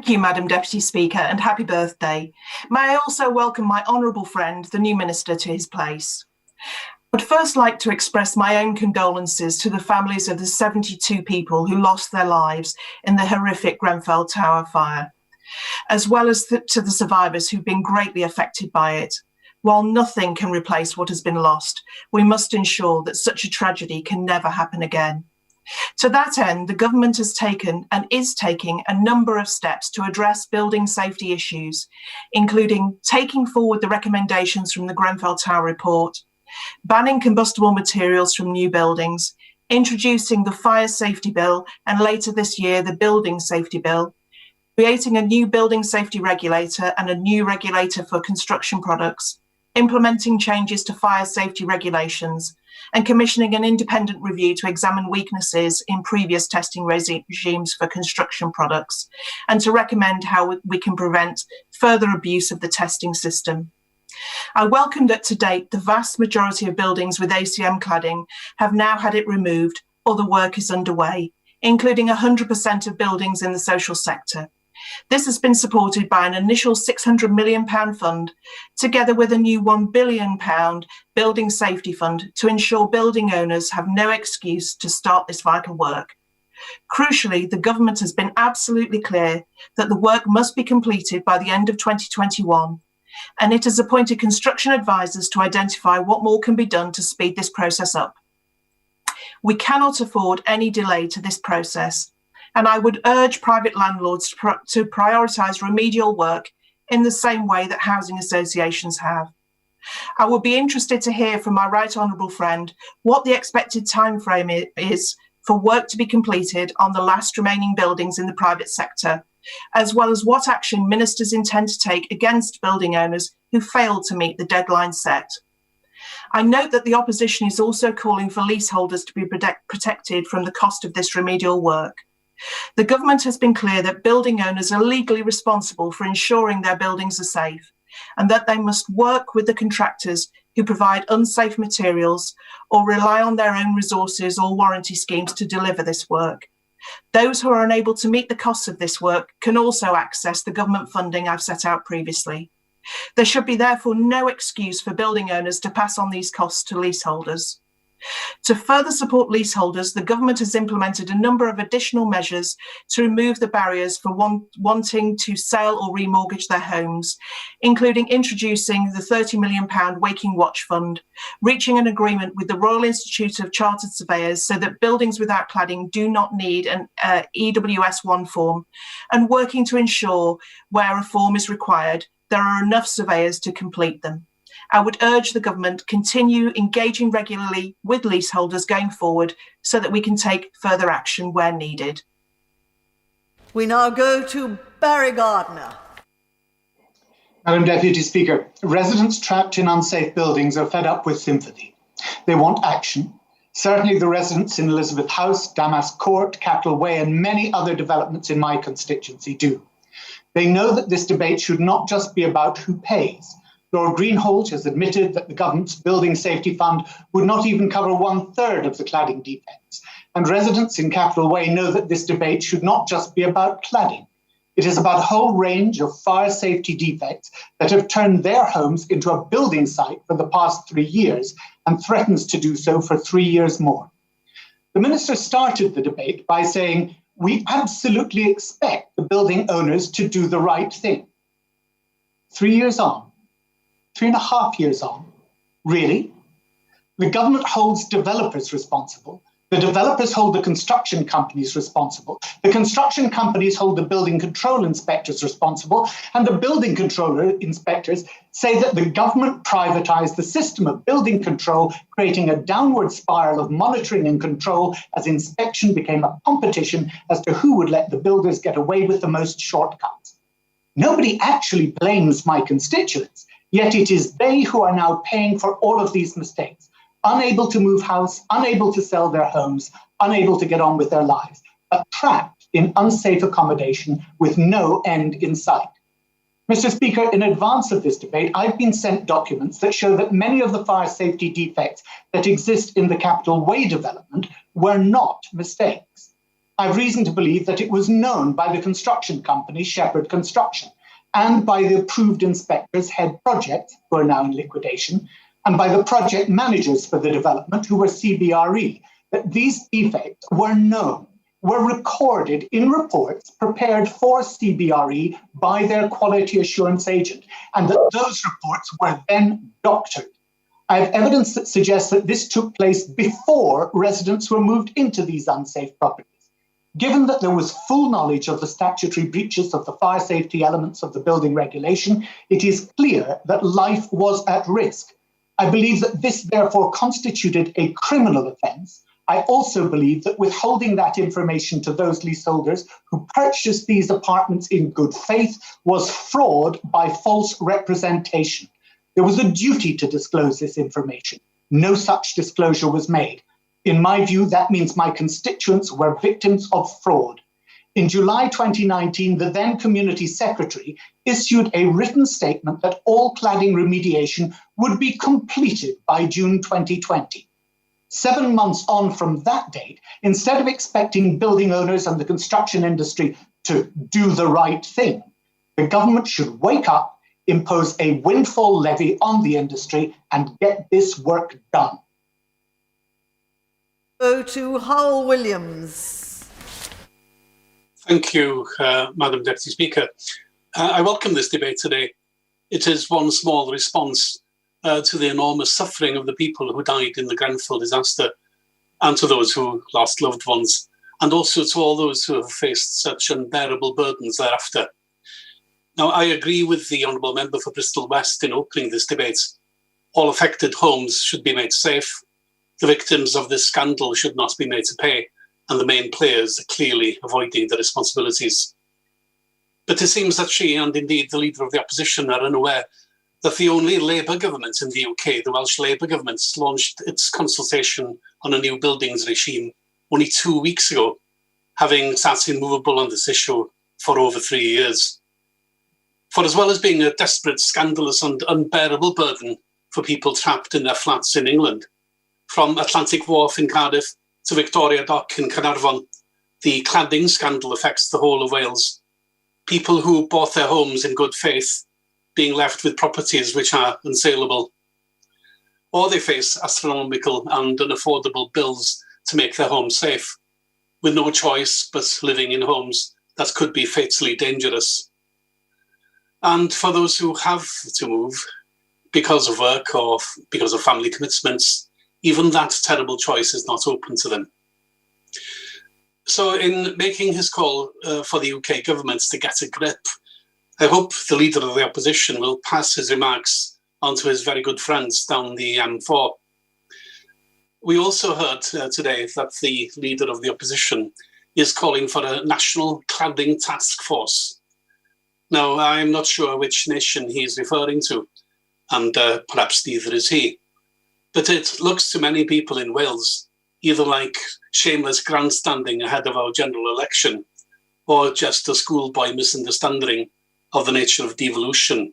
Thank you, Madam Deputy Speaker, and happy birthday. May I also welcome my honourable friend, the new Minister, to his place. I would first like to express my own condolences to the families of the 72 people who lost their lives in the horrific Grenfell Tower fire, as well as to the survivors who've been greatly affected by it. While nothing can replace what has been lost, we must ensure that such a tragedy can never happen again. To that end, the government has taken and is taking a number of steps to address building safety issues, including taking forward the recommendations from the Grenfell Tower report, banning combustible materials from new buildings, introducing the Fire Safety Bill and later this year the Building Safety Bill, creating a new building safety regulator and a new regulator for construction products, implementing changes to fire safety regulations, and commissioning an independent review to examine weaknesses in previous testing regimes for construction products, and to recommend how we can prevent further abuse of the testing system. I welcome that to date, the vast majority of buildings with ACM cladding have now had it removed or the work is underway, including 100% of buildings in the social sector. This has been supported by an initial £600 million fund, together with a new £1 billion building safety fund to ensure building owners have no excuse to start this vital work. Crucially, the government has been absolutely clear that the work must be completed by the end of 2021, and it has appointed construction advisors to identify what more can be done to speed this process up. We cannot afford any delay to this process, and I would urge private landlords to prioritise remedial work in the same way that housing associations have. I would be interested to hear from my right honourable friend what the expected timeframe is for work to be completed on the last remaining buildings in the private sector, as well as what action ministers intend to take against building owners who fail to meet the deadline set. I note that the opposition is also calling for leaseholders to be protected from the cost of this remedial work. The government has been clear that building owners are legally responsible for ensuring their buildings are safe, and that they must work with the contractors who provide unsafe materials or rely on their own resources or warranty schemes to deliver this work. Those who are unable to meet the costs of this work can also access the government funding I've set out previously. There should be therefore no excuse for building owners to pass on these costs to leaseholders. To further support leaseholders, the government has implemented a number of additional measures to remove the barriers for wanting to sell or remortgage their homes, including introducing the £30 million Waking Watch Fund, reaching an agreement with the Royal Institute of Chartered Surveyors so that buildings without cladding do not need an EWS1 form, and working to ensure where a form is required, there are enough surveyors to complete them. I would urge the government continue engaging regularly with leaseholders going forward so that we can take further action where needed. We now go to Barry Gardner. Madam Deputy Speaker, residents trapped in unsafe buildings are fed up with sympathy. They want action. Certainly the residents in Elizabeth House, Damask Court, Capitol Way and many other developments in my constituency do. They know that this debate should not just be about who pays. Lord Greenhalgh has admitted that the government's Building Safety Fund would not even cover 1/3 of the cladding defects. And residents in Capitol Way know that this debate should not just be about cladding. It is about a whole range of fire safety defects that have turned their homes into a building site for the past 3 years and threatens to do so for 3 years more. The Minister started the debate by saying, "We absolutely expect the building owners to do the right thing." 3 years on. 3.5 years on. Really? The government holds developers responsible. The developers hold the construction companies responsible. The construction companies hold the building control inspectors responsible. And the building controller inspectors say that the government privatized the system of building control, creating a downward spiral of monitoring and control as inspection became a competition as to who would let the builders get away with the most shortcuts. Nobody actually blames my constituents. Yet it is they who are now paying for all of these mistakes, unable to move house, unable to sell their homes, unable to get on with their lives, but trapped in unsafe accommodation with no end in sight. Mr. Speaker, in advance of this debate, I've been sent documents that show that many of the fire safety defects that exist in the Capitol Way development were not mistakes. I've reason to believe that it was known by the construction company, Shepherd Construction, and by the approved inspectors, Head Projects, who are now in liquidation, and by the project managers for the development, who were CBRE, that these defects were known, were recorded in reports prepared for CBRE by their quality assurance agent, and that those reports were then doctored. I have evidence that suggests that this took place before residents were moved into these unsafe properties. Given that there was full knowledge of the statutory breaches of the fire safety elements of the building regulation, it is clear that life was at risk. I believe that this therefore constituted a criminal offence. I also believe that withholding that information to those leaseholders who purchased these apartments in good faith was fraud by false representation. There was a duty to disclose this information. No such disclosure was made. In my view, that means my constituents were victims of fraud. In July 2019, the then Community Secretary issued a written statement that all cladding remediation would be completed by June 2020. 7 months on from that date, instead of expecting building owners and the construction industry to do the right thing, the government should wake up, impose a windfall levy on the industry, and get this work done. Go to Howell Williams. Thank you, Madam Deputy Speaker. I welcome this debate today. It is one small response to the enormous suffering of the people who died in the Grenfell disaster, and to those who lost loved ones, and also to all those who have faced such unbearable burdens thereafter. Now, I agree with the Honourable Member for Bristol West in opening this debate. All affected homes should be made safe. The victims of this scandal should not be made to pay, and the main players are clearly avoiding their responsibilities. But it seems that she, and indeed the Leader of the Opposition, are unaware that the only Labour government in the UK, the Welsh Labour government, launched its consultation on a new buildings regime only 2 weeks ago, having sat immovable on this issue for over 3 years. For as well as being a desperate, scandalous and unbearable burden for people trapped in their flats in England, from Atlantic Wharf in Cardiff to Victoria Dock in Caernarfon, the cladding scandal affects the whole of Wales. People who bought their homes in good faith being left with properties which are unsaleable, or they face astronomical and unaffordable bills to make their homes safe, with no choice but living in homes that could be fatally dangerous. And for those who have to move because of work or because of family commitments, even that terrible choice is not open to them. So in making his call for the UK government to get a grip, I hope the Leader of the Opposition will pass his remarks on to his very good friends down the M4. We also heard today that the Leader of the Opposition is calling for a national cladding task force. Now, I'm not sure which nation he is referring to, and perhaps neither is he. But it looks to many people in Wales either like shameless grandstanding ahead of our general election, or just a schoolboy misunderstanding of the nature of devolution.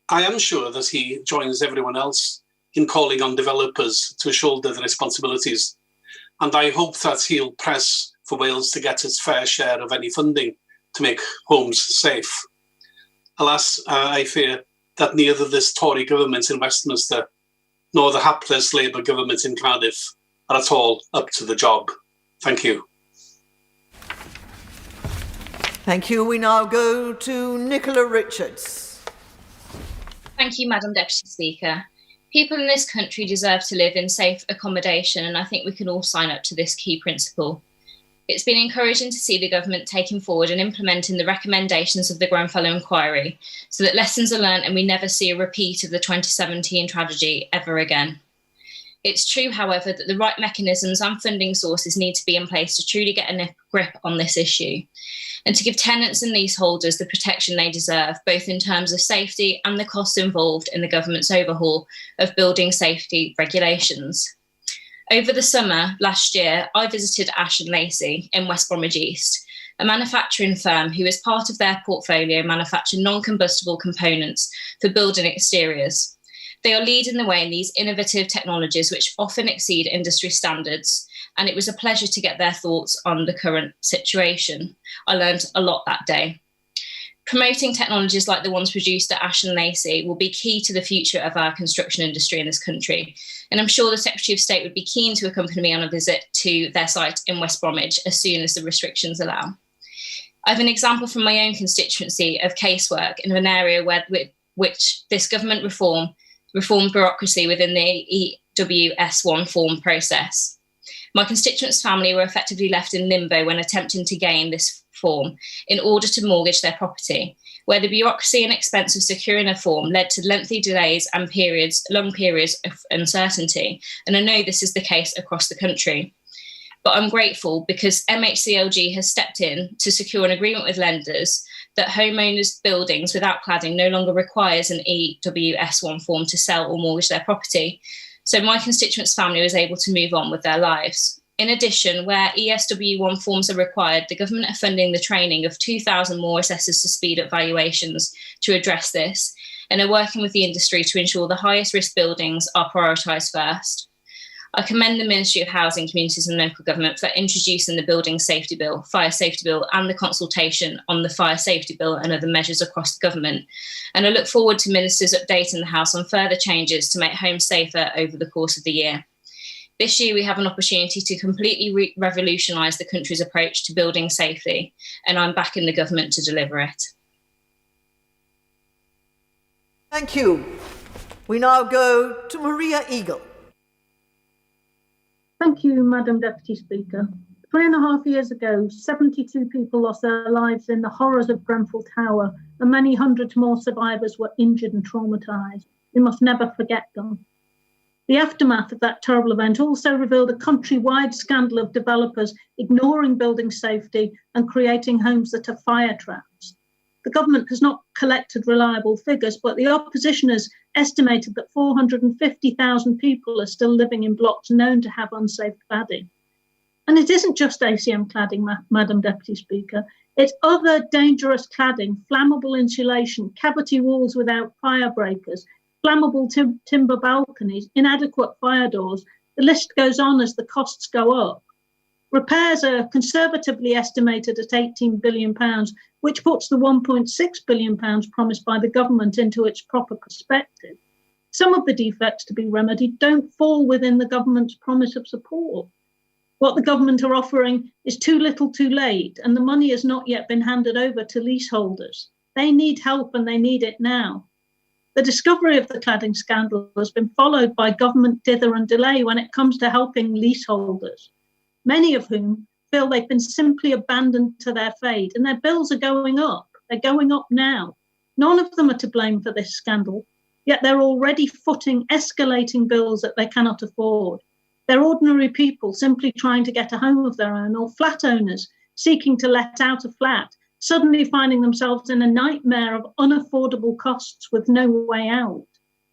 I am sure that he joins everyone else in calling on developers to shoulder the responsibilities, and I hope that he'll press for Wales to get its fair share of any funding to make homes safe. Alas, I fear that neither this Tory government in Westminster nor the hapless Labour government in Cardiff are at all up to the job. Thank you. Thank you. We now go to Nicola Richards. Thank you, Madam Deputy Speaker. People in this country deserve to live in safe accommodation, and I think we can all sign up to this key principle. It's been encouraging to see the government taking forward and implementing the recommendations of the Grenfell inquiry so that lessons are learned and we never see a repeat of the 2017 tragedy ever again. It's true, however, that the right mechanisms and funding sources need to be in place to truly get a grip on this issue and to give tenants and leaseholders the protection they deserve, both in terms of safety and the costs involved in the government's overhaul of building safety regulations. Over the summer last year, I visited Ash and Lacey in West Bromwich East, a manufacturing firm who, as part of their portfolio, manufacture non-combustible components for building exteriors. They are leading the way in these innovative technologies which often exceed industry standards and it was a pleasure to get their thoughts on the current situation. I learned a lot that day. Promoting technologies like the ones produced at Ashton Lacey will be key to the future of our construction industry in this country. And I'm sure the Secretary of State would be keen to accompany me on a visit to their site in West Bromwich as soon as the restrictions allow. I have an example from my own constituency of casework in an area which this government reformed bureaucracy within the EWS1 form process. My constituents' family were effectively left in limbo when attempting to gain this form in order to mortgage their property, where the bureaucracy and expense of securing a form led to lengthy delays and long periods of uncertainty. And I know this is the case across the country. But I'm grateful because MHCLG has stepped in to secure an agreement with lenders that homeowners' buildings without cladding no longer requires an EWS1 form to sell or mortgage their property. So my constituents' family was able to move on with their lives. In addition, where ESW1 forms are required, the government are funding the training of 2,000 more assessors to speed up valuations to address this, and are working with the industry to ensure the highest risk buildings are prioritised first. I commend the Ministry of Housing, Communities and Local Government for introducing the Building Safety Bill, Fire Safety Bill and the consultation on the Fire Safety Bill and other measures across the government. And I look forward to Ministers updating the House on further changes to make homes safer over the course of the year. This year we have an opportunity to completely revolutionise the country's approach to building safely, and I'm backing the government to deliver it. Thank you. We now go to Maria Eagle. Thank you, Madam Deputy Speaker. 3.5 years ago, 72 people lost their lives in the horrors of Grenfell Tower, and many hundreds more survivors were injured and traumatised. We must never forget them. The aftermath of that terrible event also revealed a countrywide scandal of developers ignoring building safety and creating homes that are fire traps. The government has not collected reliable figures, but the opposition has estimated that 450,000 people are still living in blocks known to have unsafe cladding. And it isn't just ACM cladding, Madam Deputy Speaker. It's other dangerous cladding, flammable insulation, cavity walls without fire breakers, flammable timber balconies, inadequate fire doors. The list goes on as the costs go up. Repairs are conservatively estimated at £18 billion, which puts the £1.6 billion promised by the government into its proper perspective. Some of the defects to be remedied don't fall within the government's promise of support. What the government are offering is too little too late, and the money has not yet been handed over to leaseholders. They need help and they need it now. The discovery of the cladding scandal has been followed by government dither and delay when it comes to helping leaseholders, many of whom feel they've been simply abandoned to their fate, and their bills are going up. They're going up now. None of them are to blame for this scandal, yet they're already footing escalating bills that they cannot afford. They're ordinary people simply trying to get a home of their own, or flat owners seeking to let out a flat, suddenly finding themselves in a nightmare of unaffordable costs with no way out.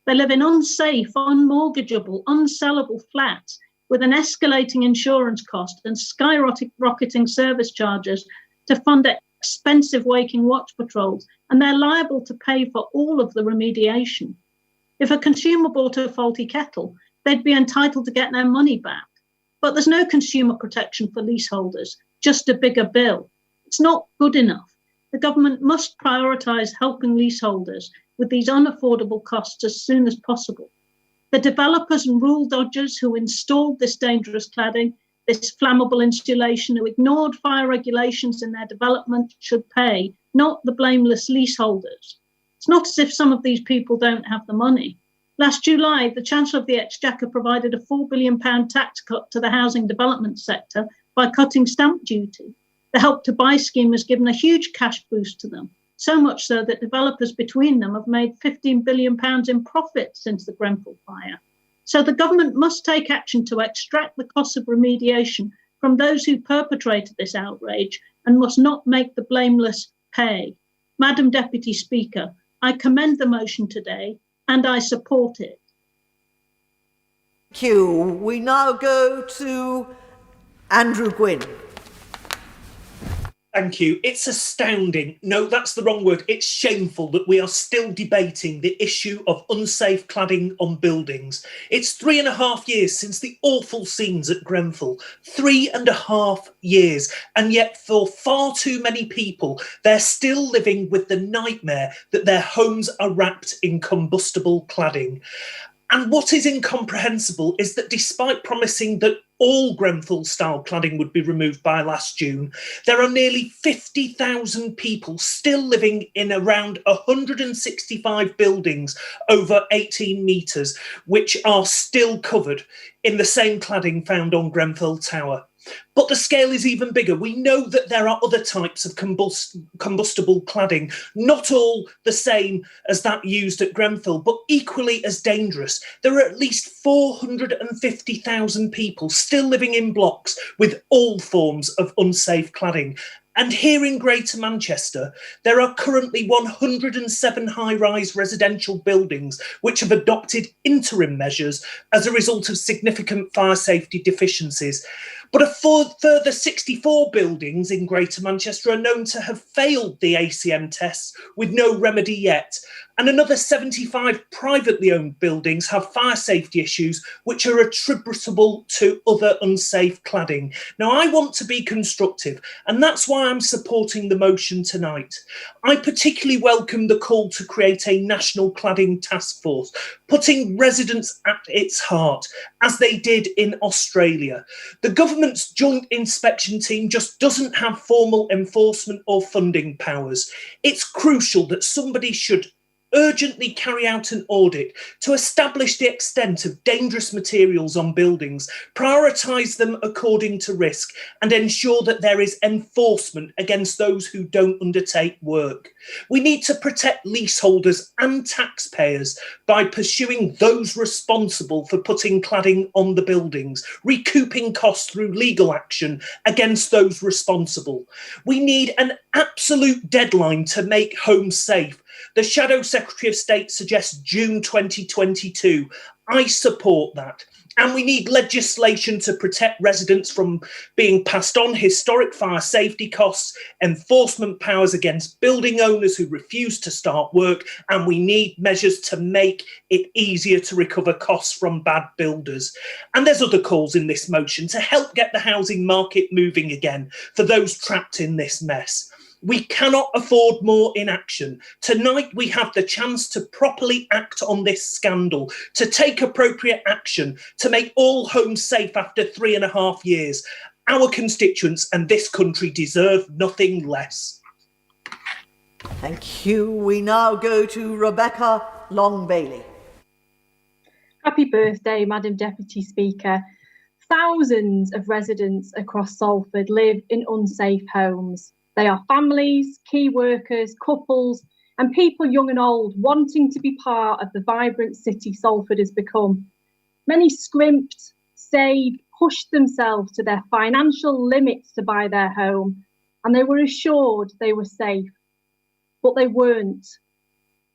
They live in unsafe, unmortgageable, unsellable flats with an escalating insurance cost and skyrocketing service charges to fund expensive waking watch patrols, and they're liable to pay for all of the remediation. If a consumer bought a faulty kettle, they'd be entitled to get their money back. But there's no consumer protection for leaseholders, just a bigger bill. It's not good enough. The government must prioritise helping leaseholders with these unaffordable costs as soon as possible. The developers and rule dodgers who installed this dangerous cladding, this flammable insulation, who ignored fire regulations in their development should pay, not the blameless leaseholders. It's not as if some of these people don't have the money. Last July, the Chancellor of the Exchequer provided a £4 billion tax cut to the housing development sector by cutting stamp duty. The Help to Buy scheme has given a huge cash boost to them, so much so that developers between them have made £15 billion in profit since the Grenfell fire. So the government must take action to extract the costs of remediation from those who perpetrated this outrage and must not make the blameless pay. Madam Deputy Speaker, I commend the motion today and I support it. Thank you. We now go to Andrew Gwynn. Thank you. It's astounding. No, that's the wrong word. It's shameful that we are still debating the issue of unsafe cladding on buildings. It's 3.5 years since the awful scenes at Grenfell. 3.5 years. And yet for far too many people, they're still living with the nightmare that their homes are wrapped in combustible cladding. And what is incomprehensible is that despite promising that all Grenfell-style cladding would be removed by last June, there are nearly 50,000 people still living in around 165 buildings over 18 metres, which are still covered in the same cladding found on Grenfell Tower. But the scale is even bigger. We know that there are other types of combustible cladding, not all the same as that used at Grenfell, but equally as dangerous. There are at least 450,000 people still living in blocks with all forms of unsafe cladding. And here in Greater Manchester, there are currently 107 high-rise residential buildings which have adopted interim measures as a result of significant fire safety deficiencies. But a further 64 buildings in Greater Manchester are known to have failed the ACM tests with no remedy yet. And another 75 privately owned buildings have fire safety issues which are attributable to other unsafe cladding. Now, I want to be constructive, and that's why I'm supporting the motion tonight. I particularly welcome the call to create a national cladding task force, putting residents at its heart, as they did in Australia. The government's joint inspection team just doesn't have formal enforcement or funding powers. It's crucial that somebody should urgently carry out an audit to establish the extent of dangerous materials on buildings, prioritise them according to risk, and ensure that there is enforcement against those who don't undertake work. We need to protect leaseholders and taxpayers by pursuing those responsible for putting cladding on the buildings, recouping costs through legal action against those responsible. We need an absolute deadline to make homes safe. The Shadow Secretary of State suggests June 2022. I support that. And we need legislation to protect residents from being passed on historic fire safety costs, enforcement powers against building owners who refuse to start work, and we need measures to make it easier to recover costs from bad builders. And there's other calls in this motion to help get the housing market moving again for those trapped in this mess. We cannot afford more inaction. Tonight we have the chance to properly act on this scandal, to take appropriate action, to make all homes safe after 3.5 years. Our constituents and this country deserve nothing less. Thank you. We now go to Rebecca Long-Bailey. Happy birthday, Madam Deputy Speaker. Thousands of residents across Salford live in unsafe homes. They are families, key workers, couples, and people young and old wanting to be part of the vibrant city Salford has become. Many scrimped, saved, pushed themselves to their financial limits to buy their home, and they were assured they were safe, but they weren't.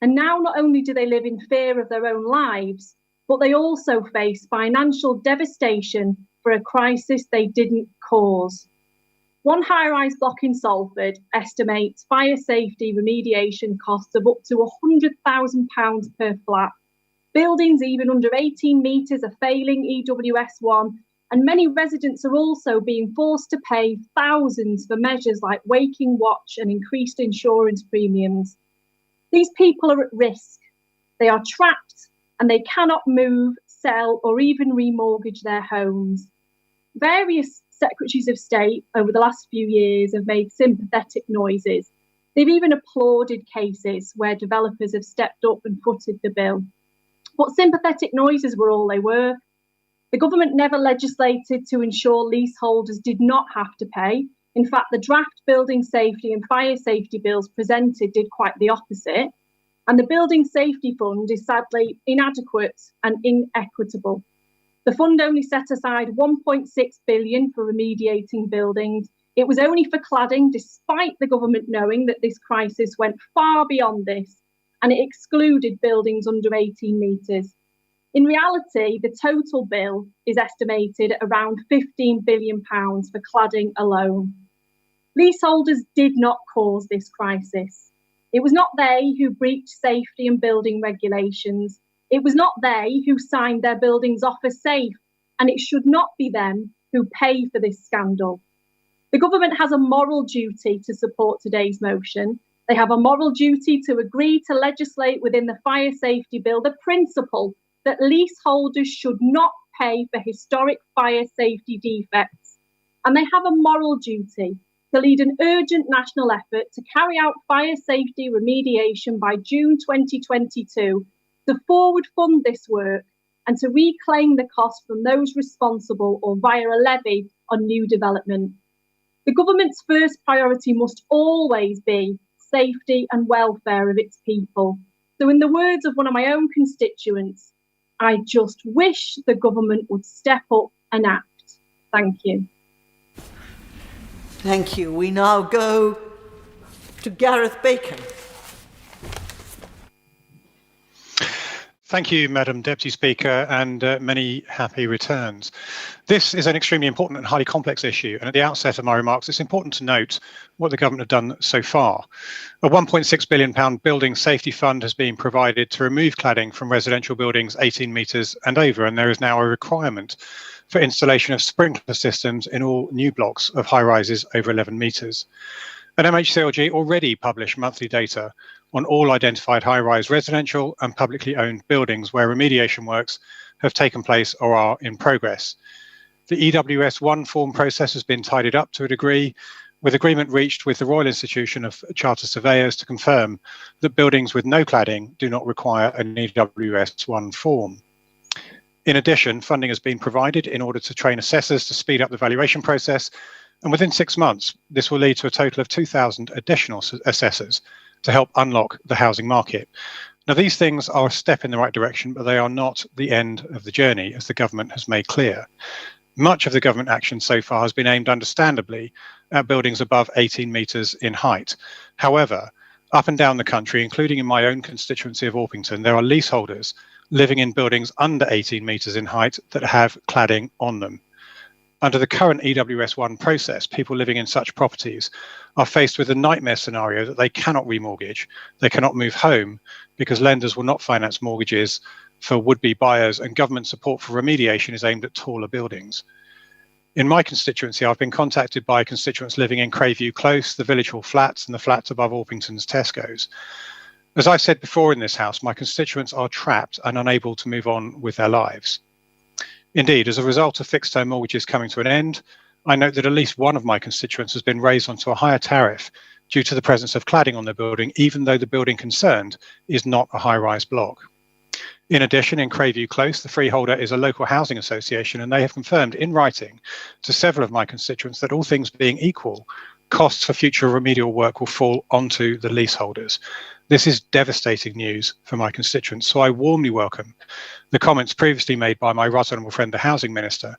And now not only do they live in fear of their own lives, but they also face financial devastation for a crisis they didn't cause. One high-rise block in Salford estimates fire safety remediation costs of up to £100,000 per flat. Buildings even under 18 metres are failing EWS1, and many residents are also being forced to pay thousands for measures like waking watch and increased insurance premiums. These people are at risk. They are trapped and they cannot move, sell, or even remortgage their homes. Various Secretaries of State over the last few years have made sympathetic noises. They've even applauded cases where developers have stepped up and footed the bill. But sympathetic noises were all they were. The government never legislated to ensure leaseholders did not have to pay. In fact, the draft building safety and fire safety bills presented did quite the opposite. And the Building Safety Fund is sadly inadequate and inequitable. The fund only set aside £1.6 billion for remediating buildings. It was only for cladding, despite the government knowing that this crisis went far beyond this, and it excluded buildings under 18 metres. In reality, the total bill is estimated at around £15 billion for cladding alone. Leaseholders did not cause this crisis. It was not they who breached safety and building regulations. It was not they who signed their buildings off as safe, and it should not be them who pay for this scandal. The government has a moral duty to support today's motion. They have a moral duty to agree to legislate within the Fire Safety Bill the principle that leaseholders should not pay for historic fire safety defects. And they have a moral duty to lead an urgent national effort to carry out fire safety remediation by June 2022, to forward fund this work and to reclaim the cost from those responsible or via a levy on new development. The government's first priority must always be safety and welfare of its people. So in the words of one of my own constituents, I just wish the government would step up and act. Thank you. Thank you. We now go to Gareth Bacon. Thank you, Madam Deputy Speaker, and many happy returns. This is an extremely important and highly complex issue, and at the outset of my remarks, it's important to note what the government have done so far. A £1.6 billion building safety fund has been provided to remove cladding from residential buildings 18 metres and over, and there is now a requirement for installation of sprinkler systems in all new blocks of high-rises over 11 metres. And MHCLG already publish monthly data on all identified high-rise residential and publicly owned buildings where remediation works have taken place or are in progress. The EWS1 form process has been tidied up to a degree, with agreement reached with the Royal Institution of Chartered Surveyors to confirm that buildings with no cladding do not require an EWS1 form. In addition, funding has been provided in order to train assessors to speed up the valuation process, and within 6 months, this will lead to a total of 2,000 additional assessors to help unlock the housing market. Now, these things are a step in the right direction, but they are not the end of the journey, as the government has made clear. Much of the government action so far has been aimed, understandably, at buildings above 18 metres in height. However, up and down the country, including in my own constituency of Orpington, there are leaseholders living in buildings under 18 metres in height that have cladding on them. Under the current EWS1 process, people living in such properties are faced with a nightmare scenario that they cannot remortgage, they cannot move home because lenders will not finance mortgages for would-be buyers, and government support for remediation is aimed at taller buildings. In my constituency, I've been contacted by constituents living in Crayview Close, the Village Hall flats and the flats above Orpington's Tesco's. As I said before in this House, my constituents are trapped and unable to move on with their lives. Indeed, as a result of fixed-term mortgages coming to an end, I note that at least one of my constituents has been raised onto a higher tariff due to the presence of cladding on their building, even though the building concerned is not a high-rise block. In addition, in Crayview Close, the freeholder is a local housing association, and they have confirmed in writing to several of my constituents that all things being equal, costs for future remedial work will fall onto the leaseholders. This is devastating news for my constituents, so I warmly welcome the comments previously made by my right honourable friend, the Housing Minister,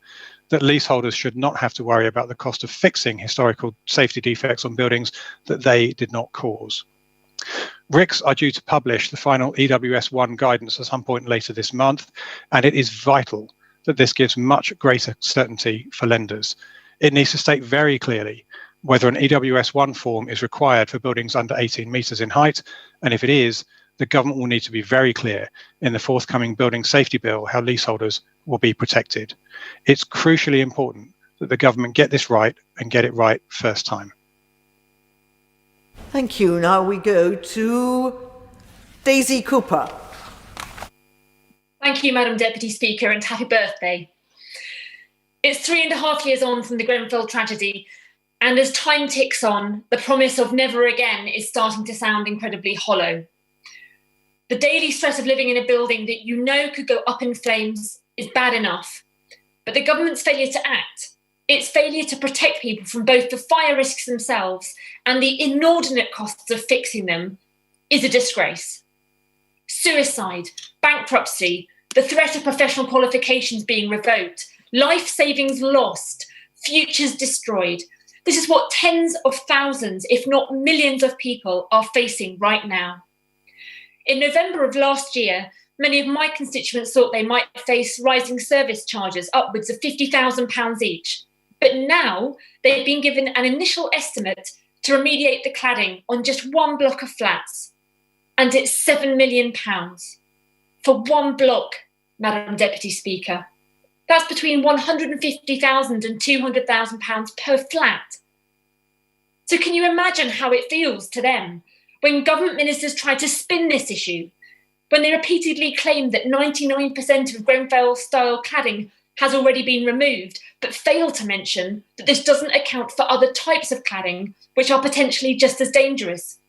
that leaseholders should not have to worry about the cost of fixing historical safety defects on buildings that they did not cause. RICS are due to publish the final EWS1 guidance at some point later this month, and it is vital that this gives much greater certainty for lenders. It needs to state very clearly whether an EWS1 form is required for buildings under 18 metres in height, and if it is, the government will need to be very clear in the forthcoming Building Safety Bill how leaseholders will be protected. It's crucially important that the government get this right and get it right first time. Thank you. Now we go to Daisy Cooper. Thank you, Madam Deputy Speaker, and happy birthday. It's 3.5 years on from the Grenfell tragedy, and as time ticks on, the promise of never again is starting to sound incredibly hollow. The daily stress of living in a building that you know could go up in flames is bad enough, but the government's failure to act, its failure to protect people from both the fire risks themselves and the inordinate costs of fixing them, is a disgrace. Suicide, bankruptcy, the threat of professional qualifications being revoked, life savings lost, futures destroyed. This is what tens of thousands, if not millions of people are facing right now. In November of last year, many of my constituents thought they might face rising service charges upwards of £50,000 each. But now they've been given an initial estimate to remediate the cladding on just one block of flats. And it's £7 million for one block, Madam Deputy Speaker. That's between £150,000 and £200,000 per flat. So can you imagine how it feels to them when government ministers try to spin this issue, when they repeatedly claim that 99% of Grenfell-style cladding has already been removed, but fail to mention that this doesn't account for other types of cladding which are potentially just as dangerous?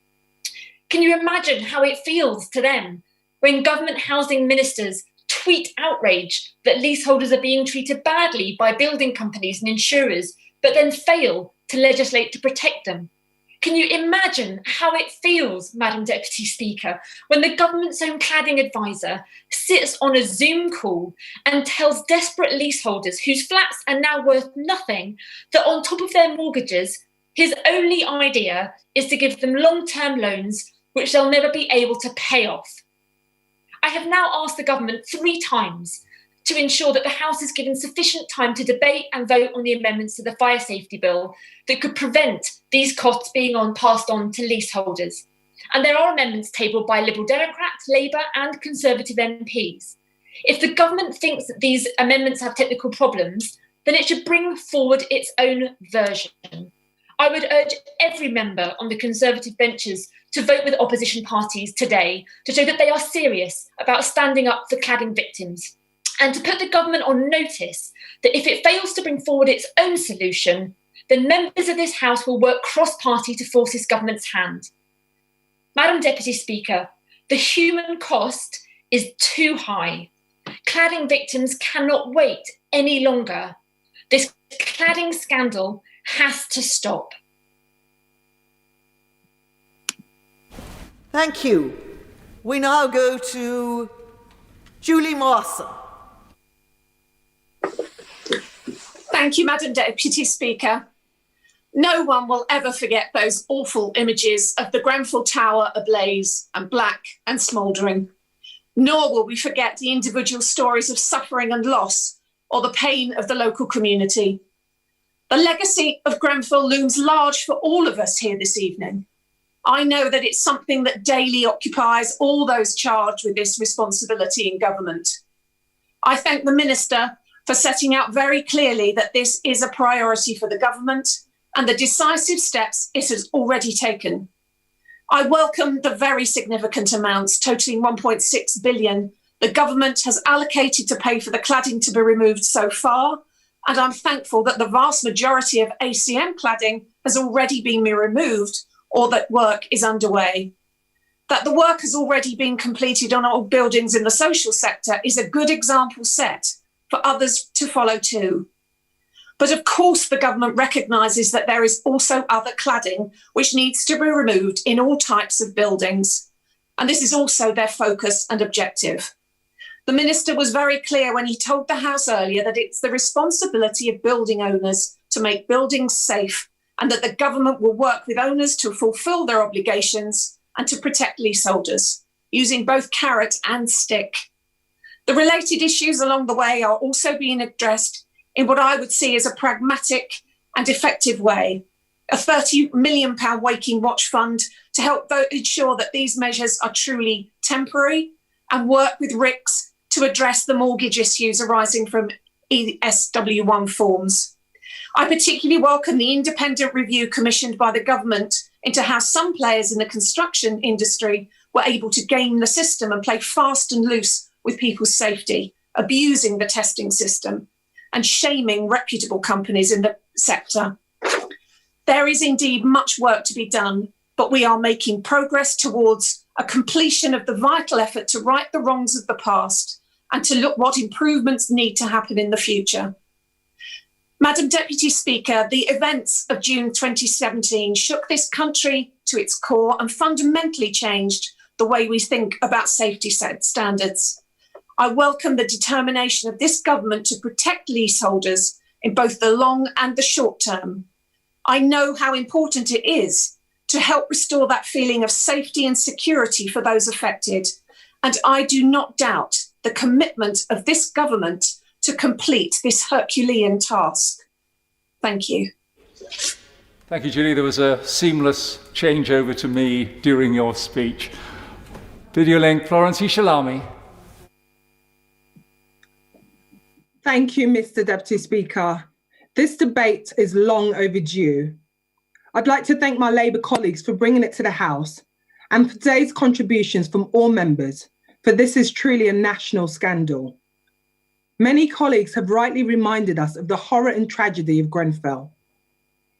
Can you imagine how it feels to them when government housing ministers tweet outrage that leaseholders are being treated badly by building companies and insurers, but then fail to legislate to protect them? Can you imagine how it feels, Madam Deputy Speaker, when the government's own cladding advisor sits on a Zoom call and tells desperate leaseholders whose flats are now worth nothing that on top of their mortgages, his only idea is to give them long-term loans which they'll never be able to pay off? I have now asked the government 3 times to ensure that the House is given sufficient time to debate and vote on the amendments to the fire safety bill that could prevent these costs being passed on to leaseholders. And there are amendments tabled by Liberal Democrats, Labour and Conservative MPs. If the government thinks that these amendments have technical problems, then it should bring forward its own version. I would urge every member on the Conservative benches to vote with opposition parties today to show that they are serious about standing up for cladding victims, and to put the government on notice that if it fails to bring forward its own solution, then members of this House will work cross-party to force this government's hand. Madam Deputy Speaker, the human cost is too high. Cladding victims cannot wait any longer. This cladding scandal has to stop. Thank you. We now go to Julie Mawson. Thank you, Madam Deputy Speaker. No one will ever forget those awful images of the Grenfell Tower ablaze and black and smouldering. Nor will we forget the individual stories of suffering and loss or the pain of the local community. The legacy of Grenfell looms large for all of us here this evening. I know that it's something that daily occupies all those charged with this responsibility in government. I thank the Minister for setting out very clearly that this is a priority for the government and the decisive steps it has already taken. I welcome the very significant amounts, totalling £1.6 billion, the government has allocated to pay for the cladding to be removed so far, and I'm thankful that the vast majority of ACM cladding has already been removed or that work is underway. That the work has already been completed on old buildings in the social sector is a good example set for others to follow too. But of course the government recognises that there is also other cladding which needs to be removed in all types of buildings. And this is also their focus and objective. The Minister was very clear when he told the House earlier that it's the responsibility of building owners to make buildings safe and that the government will work with owners to fulfil their obligations and to protect leaseholders, using both carrot and stick. The related issues along the way are also being addressed in what I would see as a pragmatic and effective way. A £30 million Waking Watch Fund to help ensure that these measures are truly temporary, and work with RICS to address the mortgage issues arising from ESW1 forms. I particularly welcome the independent review commissioned by the government into how some players in the construction industry were able to game the system and play fast and loose with people's safety, abusing the testing system and shaming reputable companies in the sector. There is indeed much work to be done, but we are making progress towards a completion of the vital effort to right the wrongs of the past and to look what improvements need to happen in the future. Madam Deputy Speaker, the events of June 2017 shook this country to its core and fundamentally changed the way we think about safety standards. I welcome the determination of this government to protect leaseholders in both the long and the short term. I know how important it is to help restore that feeling of safety and security for those affected, and I do not doubt the commitment of this government to complete this Herculean task. Thank you. Thank you, Julie. There was a seamless changeover to me during your speech. Video link, Florence Ishalami. Thank you, Mr. Deputy Speaker. This debate is long overdue. I'd like to thank my Labour colleagues for bringing it to the House and for today's contributions from all members, for this is truly a national scandal. Many colleagues have rightly reminded us of the horror and tragedy of Grenfell.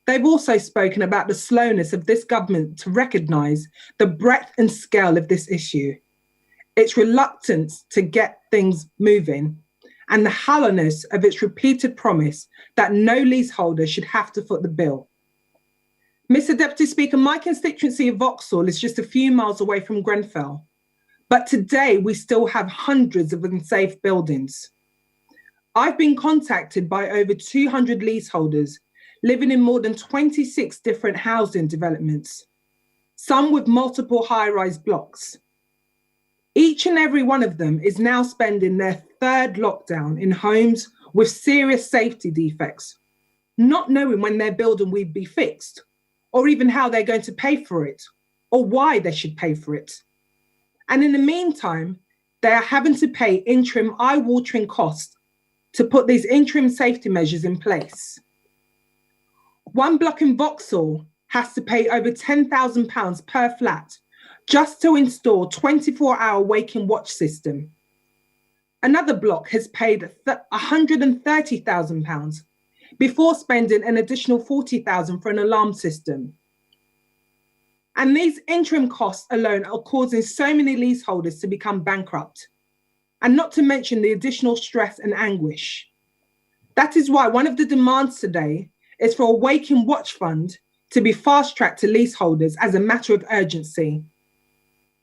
They've also spoken about the slowness of this government to recognise the breadth and scale of this issue, its reluctance to get things moving, and the hollowness of its repeated promise that no leaseholder should have to foot the bill. Mr. Deputy Speaker, my constituency of Vauxhall is just a few miles away from Grenfell, but today we still have hundreds of unsafe buildings. I've been contacted by over 200 leaseholders living in more than 26 different housing developments, some with multiple high-rise blocks. Each and every one of them is now spending their third lockdown in homes with serious safety defects, not knowing when their building will be fixed, or even how they're going to pay for it, or why they should pay for it. And in the meantime, they are having to pay interim eye-watering costs to put these interim safety measures in place. One block in Vauxhall has to pay over £10,000 per flat just to install 24-hour waking watch system. Another block has paid £130,000 before spending an additional £40,000 for an alarm system. And these interim costs alone are causing so many leaseholders to become bankrupt, and not to mention the additional stress and anguish. That is why one of the demands today is for a waking watch fund to be fast-tracked to leaseholders as a matter of urgency.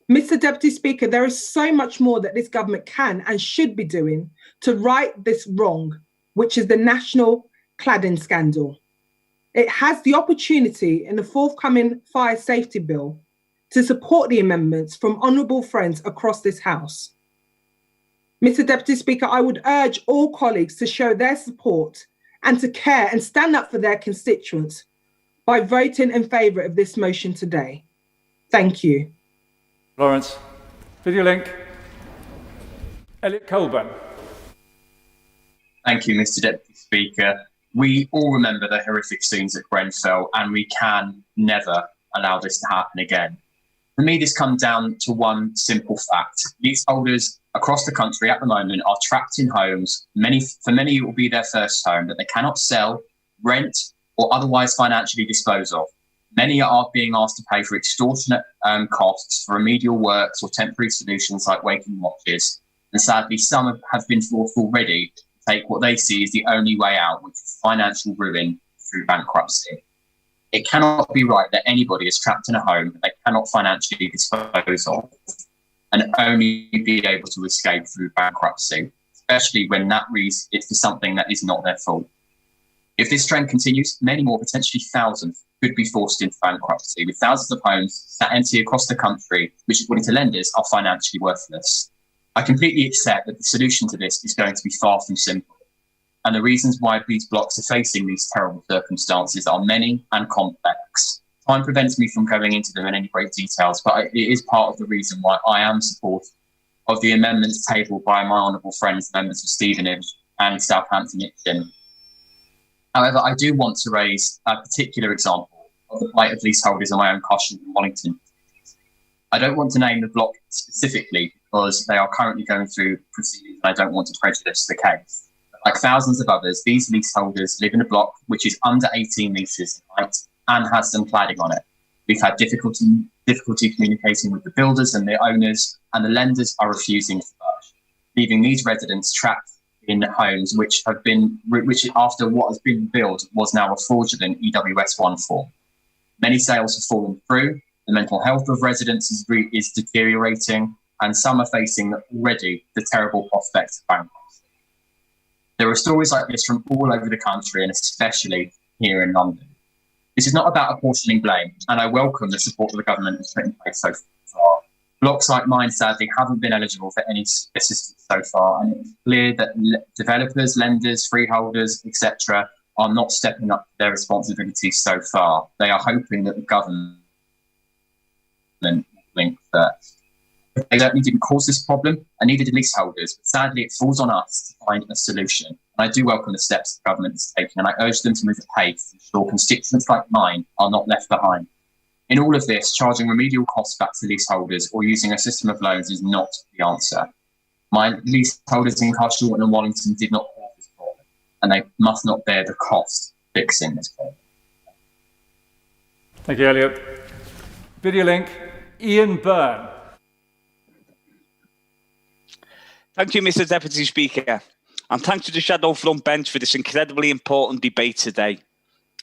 Mr. Deputy Speaker, there is so much more that this government can and should be doing to right this wrong, which is the national cladding scandal. It has the opportunity in the forthcoming fire safety bill to support the amendments from honourable friends across this House. Mr. Deputy Speaker, I would urge all colleagues to show their support and to care and stand up for their constituents by voting in favour of this motion today. Thank you. Florence. Video link. Elliot Colburn. Thank you, Mr. Deputy Speaker. We all remember the horrific scenes at Grenfell, and we can never allow this to happen again. For me, this comes down to one simple fact. Leaseholders across the country at the moment are trapped in homes. For many, it will be their first home that they cannot sell, rent, or otherwise financially dispose of. Many are being asked to pay for extortionate costs for remedial works or temporary solutions like waking watches. And sadly, some have been forced already to take what they see as the only way out, which is financial ruin through bankruptcy. It cannot be right that anybody is trapped in a home that they cannot financially dispose of and only be able to escape through bankruptcy, especially when that reason is for something that is not their fault. If this trend continues, many more, potentially thousands, could be forced into bankruptcy, with thousands of homes sat empty across the country, which, according to lenders, are financially worthless. I completely accept that the solution to this is going to be far from simple, and the reasons why these blocks are facing these terrible circumstances are many and complex. Time prevents me from going into them in any great details, but it is part of the reason why I am supportive of the amendments tabled by my honourable friends, members of Stevenage and Southampton Itchen. However, I do want to raise a particular example of the plight of leaseholders in my own Caution in Wallington. I don't want to name the block specifically because they are currently going through proceedings and I don't want to prejudice the case. But like thousands of others, these leaseholders live in a block which is under 18 metres in height and has some cladding on it. We've had difficulty communicating with the builders and the owners, and the lenders are refusing to budge, leaving these residents trapped in homes which after what has been built was now a fraudulent EWS1 form. Many sales have fallen through, the mental health of residents is deteriorating, and some are facing already the terrible prospects of bankruptcy. There are stories like this from all over the country and especially here in London. This is not about apportioning blame, and I welcome the support that the government has put in place so far. Blocks like mine, sadly, haven't been eligible for any assistance so far, and it's clear that developers, lenders, freeholders, etc., are not stepping up to their responsibilities so far. They are hoping that the government will blink first. They certainly didn't cause this problem, and neither did leaseholders, but sadly it falls on us to find a solution. And I do welcome the steps the government is taking, and I urge them to move at pace to ensure constituents like mine are not left behind. In all of this, charging remedial costs back to leaseholders or using a system of loans is not the answer. My leaseholders in Carshalton and Wallington did not cause this problem, and they must not bear the cost of fixing this problem. Thank you, Elliot. Video link, Ian Byrne. Thank you, Mr. Deputy Speaker, and thanks to the Shadow Front Bench for this incredibly important debate today.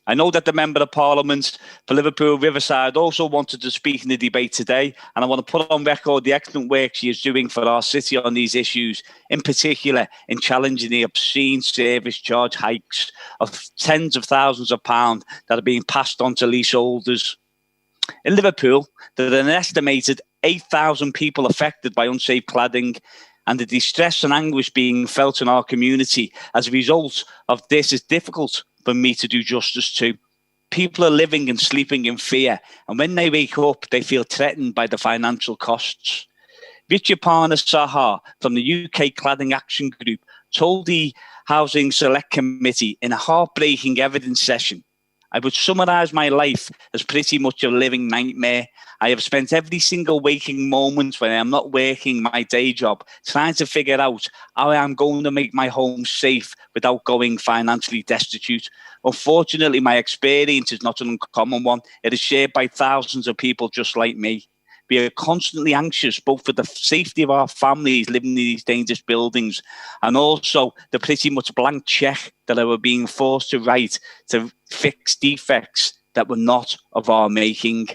I know that the Member of Parliament for Liverpool Riverside also wanted to speak in the debate today, and I want to put on record the excellent work she is doing for our city on these issues, in particular in challenging the obscene service charge hikes of tens of thousands of pounds that are being passed on to leaseholders. In Liverpool, there are an estimated 8,000 people affected by unsafe cladding, and the distress and anguish being felt in our community as a result of this is difficult for me to do justice to. People are living and sleeping in fear, and when they wake up, they feel threatened by the financial costs. Vichyaparna Saha from the UK Cladding Action Group told the Housing Select Committee in a heartbreaking evidence session, "I would summarise my life as pretty much a living nightmare. I have spent every single waking moment when I am not working my day job trying to figure out how I am going to make my home safe without going financially destitute. Unfortunately, my experience is not an uncommon one. It is shared by thousands of people just like me. We are constantly anxious both for the safety of our families living in these dangerous buildings and also the pretty much blank cheque that I were being forced to write to fix defects that were not of our making."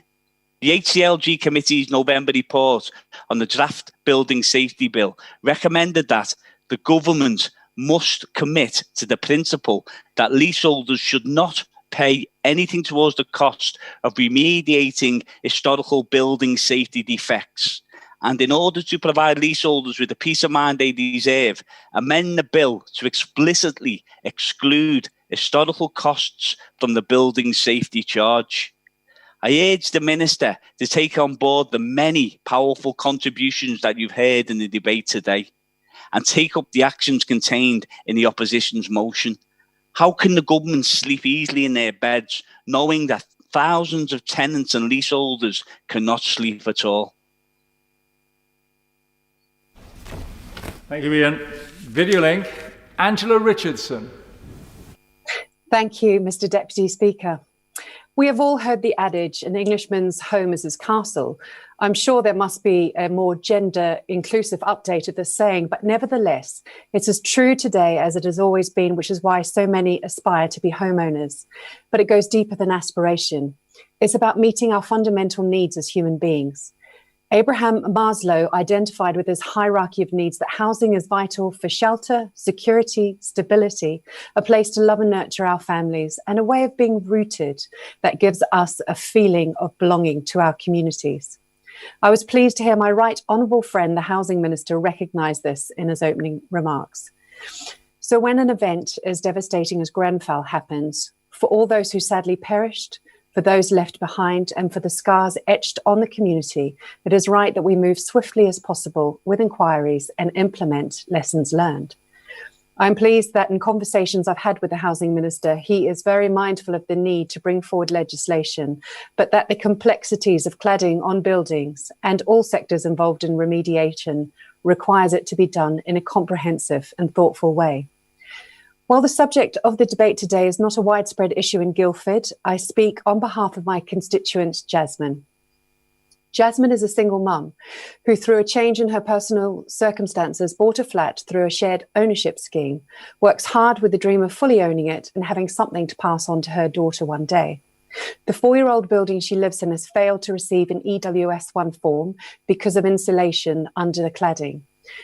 The HCLG Committee's November report on the draft Building Safety Bill recommended that the government must commit to the principle that leaseholders should not pay anything towards the cost of remediating historical building safety defects. And in order to provide leaseholders with the peace of mind they deserve, amend the bill to explicitly exclude historical costs from the building safety charge. I urge the Minister to take on board the many powerful contributions that you've heard in the debate today and take up the actions contained in the opposition's motion. How can the government sleep easily in their beds knowing that thousands of tenants and leaseholders cannot sleep at all? Thank you, Ian. Video link, Nicola Richardson. Thank you, Mr. Deputy Speaker. We have all heard the adage, an Englishman's home is his castle. I'm sure there must be a more gender-inclusive update of this saying, but nevertheless, it's as true today as it has always been, which is why so many aspire to be homeowners. But it goes deeper than aspiration. It's about meeting our fundamental needs as human beings. Abraham Maslow identified with his hierarchy of needs that housing is vital for shelter, security, stability, a place to love and nurture our families, and a way of being rooted that gives us a feeling of belonging to our communities. I was pleased to hear my right honourable friend, the Housing Minister, recognise this in his opening remarks. So when an event as devastating as Grenfell happens, for all those who sadly perished, for those left behind, and for the scars etched on the community, it is right that we move swiftly as possible with inquiries and implement lessons learned. I'm pleased that in conversations I've had with the Housing Minister, he is very mindful of the need to bring forward legislation, but that the complexities of cladding on buildings and all sectors involved in remediation requires it to be done in a comprehensive and thoughtful way. While the subject of the debate today is not a widespread issue in Guildford, I speak on behalf of my constituent, Jasmine. Jasmine is a single mum who, through a change in her personal circumstances, bought a flat through a shared ownership scheme, works hard with the dream of fully owning it and having something to pass on to her daughter one day. The 4-year-old building she lives in has failed to receive an EWS1 form because of insulation under the cladding.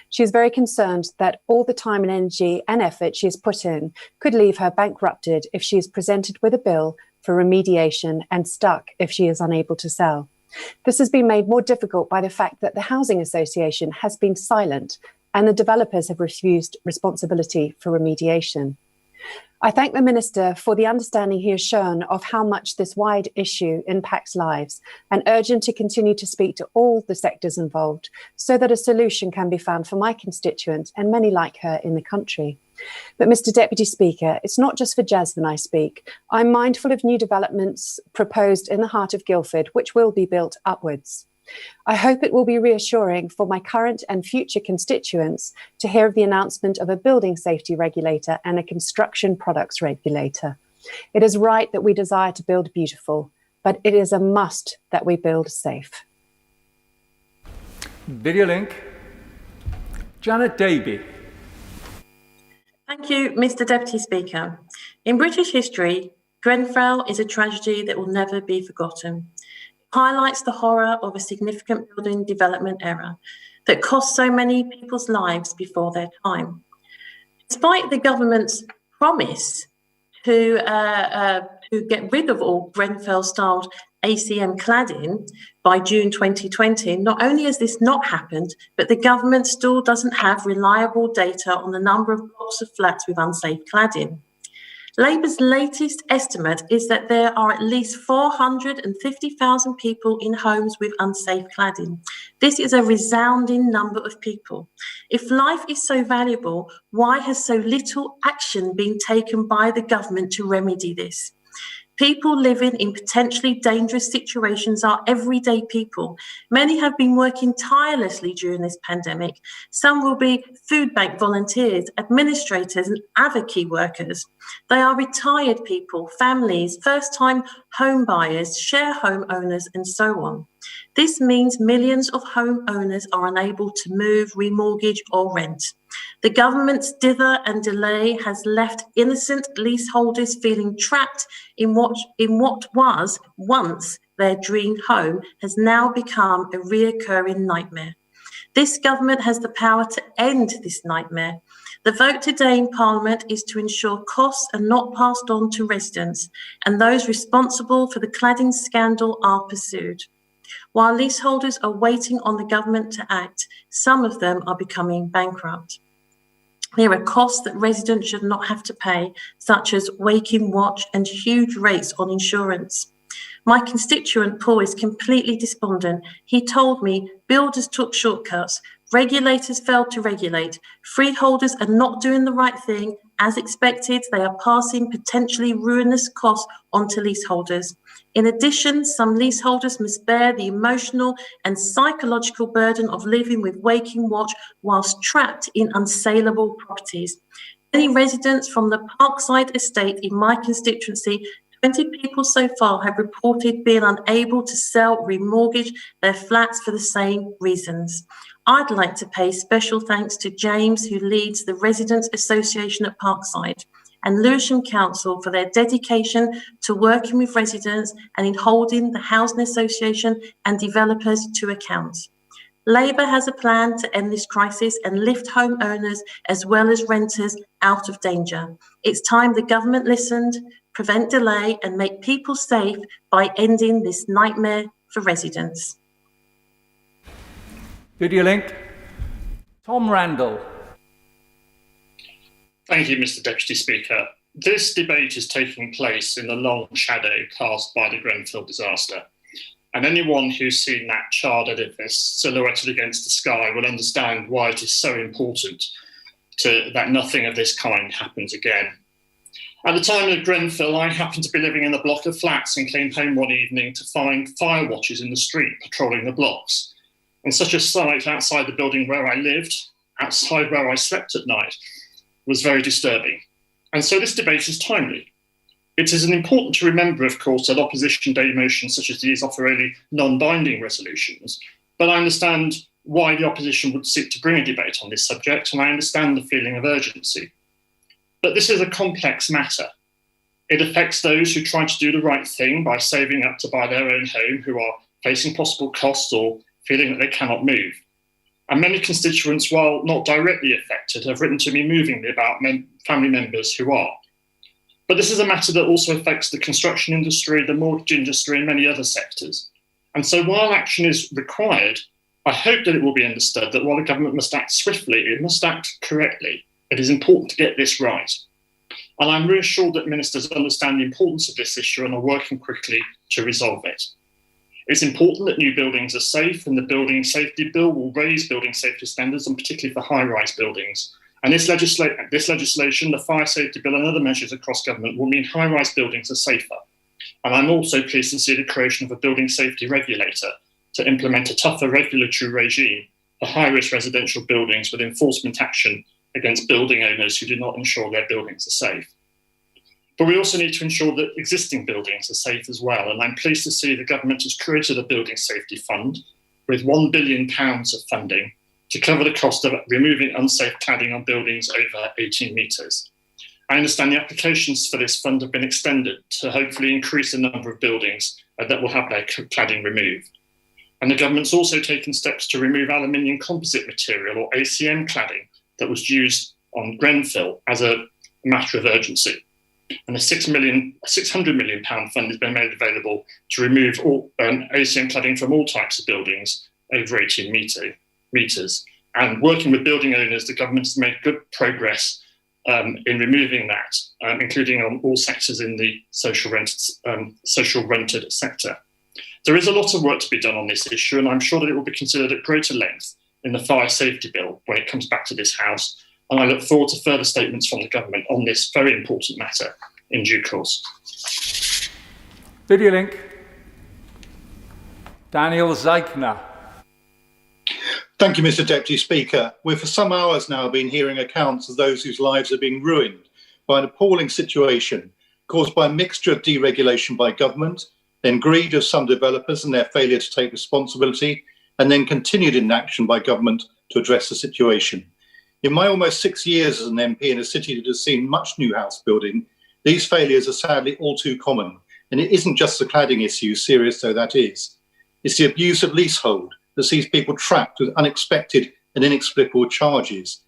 She is very concerned that all the time and energy and effort she has put in could leave her bankrupted if she is presented with a bill for remediation and stuck if she is unable to sell. This has been made more difficult by the fact that the Housing Association has been silent and the developers have refused responsibility for remediation. I thank the Minister for the understanding he has shown of how much this wide issue impacts lives and urge him to continue to speak to all the sectors involved so that a solution can be found for my constituent and many like her in the country. But Mr Deputy Speaker, it's not just for Jasmine I speak. I'm mindful of new developments proposed in the heart of Guildford, which will be built upwards. I hope it will be reassuring for my current and future constituents to hear of the announcement of a building safety regulator and a construction products regulator. It is right that we desire to build beautiful, but it is a must that we build safe. Video link. Janet Davey. Thank you, Mr Deputy Speaker. In British history, Grenfell is a tragedy that will never be forgotten. Highlights the horror of a significant building development error that cost so many people's lives before their time. Despite the government's promise to get rid of all Grenfell-style ACM cladding by June 2020, not only has this not happened, but the government still doesn't have reliable data on the number of blocks of flats with unsafe cladding. Labour's latest estimate is that there are at least 450,000 people in homes with unsafe cladding. This is a resounding number of people. If life is so valuable, why has so little action been taken by the government to remedy this? People living in potentially dangerous situations are everyday people. Many have been working tirelessly during this pandemic. Some will be food bank volunteers, administrators and other key workers. They are retired people, families, first-time home buyers, share home owners and so on. This means millions of home owners are unable to move, remortgage or rent. The government's dither and delay has left innocent leaseholders feeling trapped in what was once their dream home has now become a reoccurring nightmare. This government has the power to end this nightmare. The vote today in Parliament is to ensure costs are not passed on to residents and those responsible for the cladding scandal are pursued. While leaseholders are waiting on the government to act, some of them are becoming bankrupt. There are costs that residents should not have to pay, such as waking watch and huge rates on insurance. My constituent Paul is completely despondent. He told me builders took shortcuts, regulators failed to regulate, freeholders are not doing the right thing. As expected, they are passing potentially ruinous costs onto leaseholders. In addition, some leaseholders must bear the emotional and psychological burden of living with waking watch whilst trapped in unsaleable properties. Many residents from the Parkside estate in my constituency, 20 people so far, have reported being unable to sell or remortgage their flats for the same reasons. I'd like to pay special thanks to James, who leads the Residents Association at Parkside, and Lewisham Council for their dedication to working with residents and in holding the Housing Association and developers to account. Labour has a plan to end this crisis and lift homeowners as well as renters out of danger. It's time the government listened, prevent delay and make people safe by ending this nightmare for residents. Video link. Tom Randall. Thank you, Mr Deputy Speaker. This debate is taking place in the long shadow cast by the Grenfell disaster. And anyone who's seen that charred edifice silhouetted against the sky will understand why it is so important that nothing of this kind happens again. At the time of Grenfell, I happened to be living in a block of flats and came home one evening to find fire watches in the street patrolling the blocks. And such a sight outside the building where I lived, outside where I slept at night, was very disturbing. And so this debate is timely. It is important to remember, of course, that opposition day motions such as these offer only non-binding resolutions, but I understand why the opposition would seek to bring a debate on this subject, and I understand the feeling of urgency. But this is a complex matter. It affects those who try to do the right thing by saving up to buy their own home, who are facing possible costs or feeling that they cannot move. And many constituents, while not directly affected, have written to me movingly about family members who are. But this is a matter that also affects the construction industry, the mortgage industry, and many other sectors. And so while action is required, I hope that it will be understood that while the government must act swiftly, it must act correctly. It is important to get this right. And I'm reassured that ministers understand the importance of this issue and are working quickly to resolve it. It's important that new buildings are safe, and the Building Safety Bill will raise building safety standards, and particularly for high-rise buildings. And this legislation, the Fire Safety Bill and other measures across government will mean high-rise buildings are safer. And I'm also pleased to see the creation of a building safety regulator to implement a tougher regulatory regime for high-risk residential buildings with enforcement action against building owners who do not ensure their buildings are safe. But we also need to ensure that existing buildings are safe as well. And I'm pleased to see the government has created a building safety fund with £1 billion of funding to cover the cost of removing unsafe cladding on buildings over 18 metres. I understand the applications for this fund have been extended to hopefully increase the number of buildings that will have their cladding removed. And the government's also taken steps to remove aluminium composite material, or ACM cladding, that was used on Grenfell as a matter of urgency. And a £600 million fund has been made available to remove all ACM cladding from all types of buildings over 18 metres. And working with building owners, the government has made good progress in removing that, including on all sectors in the social rented sector. There is a lot of work to be done on this issue, and I'm sure that it will be considered at greater length in the Fire Safety Bill when it comes back to this House. And I look forward to further statements from the government on this very important matter in due course. Video link. Daniel Zeichner. Thank you, Mr. Deputy Speaker. We've for some hours now been hearing accounts of those whose lives are being ruined by an appalling situation caused by a mixture of deregulation by government, then greed of some developers and their failure to take responsibility, and then continued inaction by government to address the situation. In my almost 6 years as an MP in a city that has seen much new house building, these failures are sadly all too common. And it isn't just the cladding issue, serious though that is. It's the abuse of leasehold that sees people trapped with unexpected and inexplicable charges.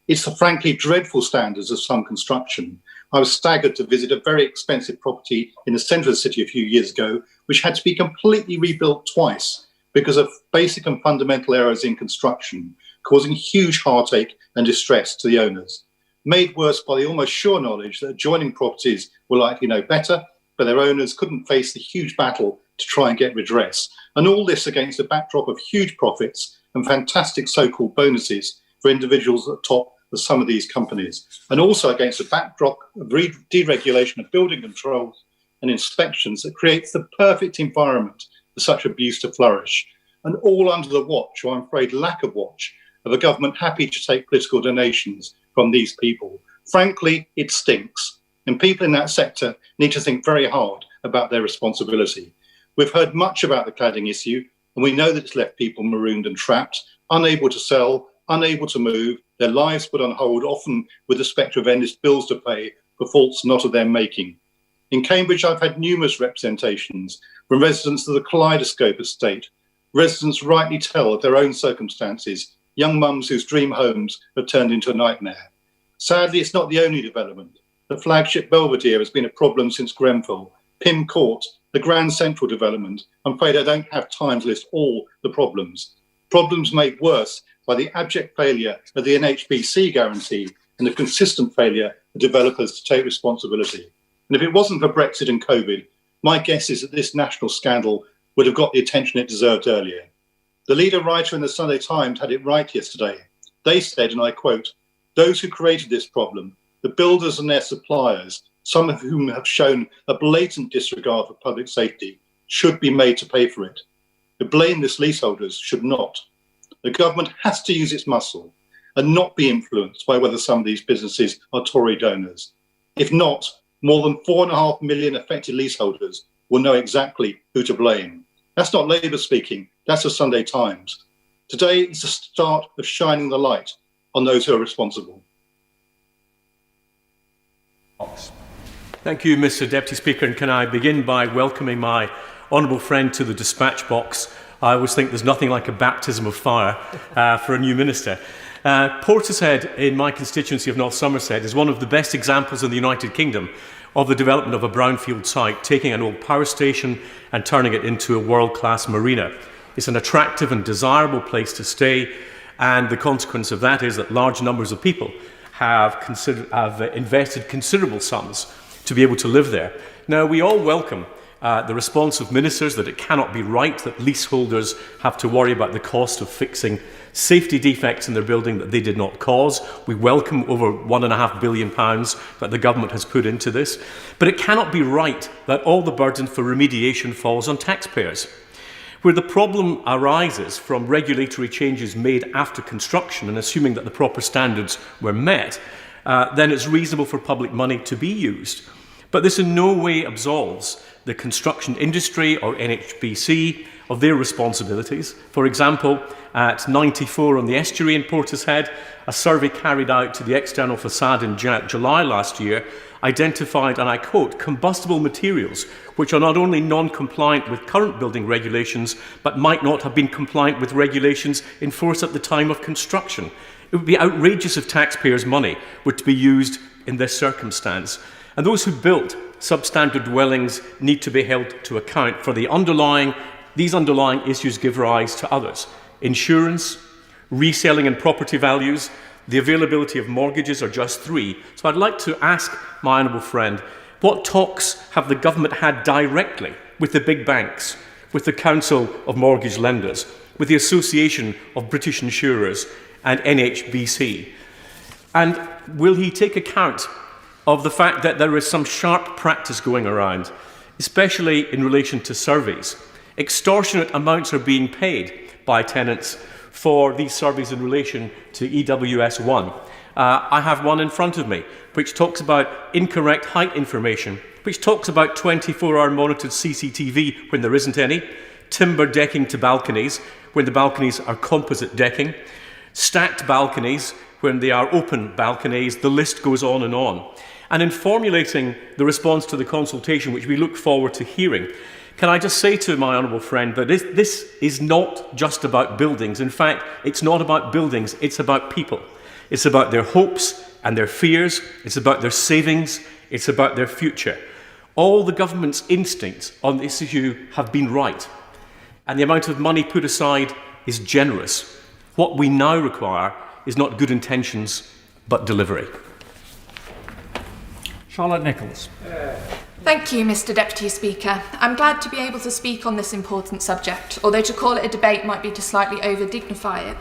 It's the frankly dreadful standards of some construction. I was staggered to visit a very expensive property in the centre of the city a few years ago, which had to be completely rebuilt twice because of basic and fundamental errors in construction, causing huge heartache and distress to the owners. Made worse by the almost sure knowledge that adjoining properties were likely no better, but their owners couldn't face the huge battle to try and get redress. And all this against a backdrop of huge profits and fantastic so-called bonuses for individuals at the top of some of these companies. And also against a backdrop of deregulation of building controls and inspections that creates the perfect environment for such abuse to flourish. And all under the watch, or I'm afraid lack of watch, of a government happy to take political donations from these people. Frankly, it stinks. And people in that sector need to think very hard about their responsibility. We've heard much about the cladding issue, and we know that it's left people marooned and trapped, unable to sell, unable to move, their lives put on hold, often with the spectre of endless bills to pay for faults not of their making. In Cambridge, I've had numerous representations from residents of the Kaleidoscope estate. Residents rightly tell of their own circumstances, young mums whose dream homes have turned into a nightmare. Sadly, it's not the only development. The flagship Belvedere has been a problem since Grenfell. Pym Court, the Grand Central development. I'm afraid I don't have time to list all the problems. Problems made worse by the abject failure of the NHBC guarantee and the consistent failure of developers to take responsibility. And if it wasn't for Brexit and COVID, my guess is that this national scandal would have got the attention it deserved earlier. The leader writer in the Sunday Times had it right yesterday. They said, and I quote, "Those who created this problem, the builders and their suppliers, some of whom have shown a blatant disregard for public safety, should be made to pay for it. The blameless leaseholders should not. The government has to use its muscle and not be influenced by whether some of these businesses are Tory donors. If not, more than 4.5 million affected leaseholders will know exactly who to blame." That's not Labour speaking, that's the Sunday Times. Today is the start of shining the light on those who are responsible. Thank you, Mr. Deputy Speaker, and can I begin by welcoming my honourable friend to the dispatch box. I always think there's nothing like a baptism of fire for a new minister. Portishead in my constituency of North Somerset is one of the best examples in the United Kingdom of the development of a brownfield site, taking an old power station and turning it into a world-class marina. It's an attractive and desirable place to stay, and the consequence of that is that large numbers of people have invested considerable sums to be able to live there. Now, we all welcome the response of ministers that it cannot be right that leaseholders have to worry about the cost of fixing safety defects in their building that they did not cause. We welcome over £1.5 billion that the government has put into this. But it cannot be right that all the burden for remediation falls on taxpayers. Where the problem arises from regulatory changes made after construction and assuming that the proper standards were met, then it's reasonable for public money to be used. But this in no way absolves the construction industry or NHBC of their responsibilities. For example, at 94 on the estuary in Portishead, a survey carried out to the external facade in July last year identified, and I quote, combustible materials which are not only non-compliant with current building regulations, but might not have been compliant with regulations in force at the time of construction. It would be outrageous if taxpayers' money were to be used in this circumstance. And those who built substandard dwellings need to be held to account for these underlying issues give rise to others. Insurance, reselling and property values, the availability of mortgages are just three. So I'd like to ask my honourable friend, what talks have the government had directly with the big banks, with the Council of Mortgage Lenders, with the Association of British Insurers and NHBC? And will he take account of the fact that there is some sharp practice going around, especially in relation to surveys? Extortionate amounts are being paid by tenants for these surveys in relation to EWS1. I have one in front of me which talks about incorrect height information, which talks about 24-hour monitored CCTV when there isn't any, timber decking to balconies when the balconies are composite decking, stacked balconies when they are open balconies. The list goes on and on. And in formulating the response to the consultation, which we look forward to hearing, can I just say to my honourable friend that this is not just about buildings. In fact, it's not about buildings, it's about people. It's about their hopes and their fears, it's about their savings, it's about their future. All the government's instincts on this issue have been right, and the amount of money put aside is generous. What we now require is not good intentions, but delivery. Charlotte Nichols. Thank you, Mr. Deputy Speaker. I'm glad to be able to speak on this important subject, although to call it a debate might be to slightly over-dignify it.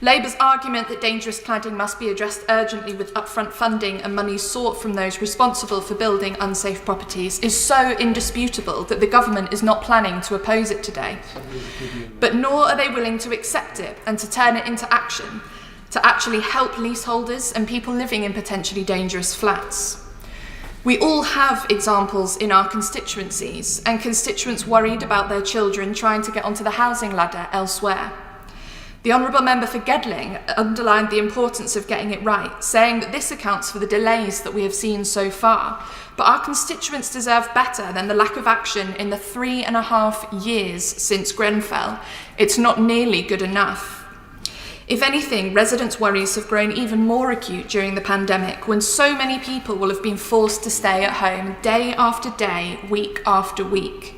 Labour's argument that dangerous cladding must be addressed urgently with upfront funding and money sought from those responsible for building unsafe properties is so indisputable that the government is not planning to oppose it today. But nor are they willing to accept it and to turn it into action, to actually help leaseholders and people living in potentially dangerous flats. We all have examples in our constituencies and constituents worried about their children trying to get onto the housing ladder elsewhere. The Honourable Member for Gedling underlined the importance of getting it right, saying that this accounts for the delays that we have seen so far. But our constituents deserve better than the lack of action in the 3.5 years since Grenfell. It's not nearly good enough. If anything, residents' worries have grown even more acute during the pandemic, when so many people will have been forced to stay at home day after day, week after week.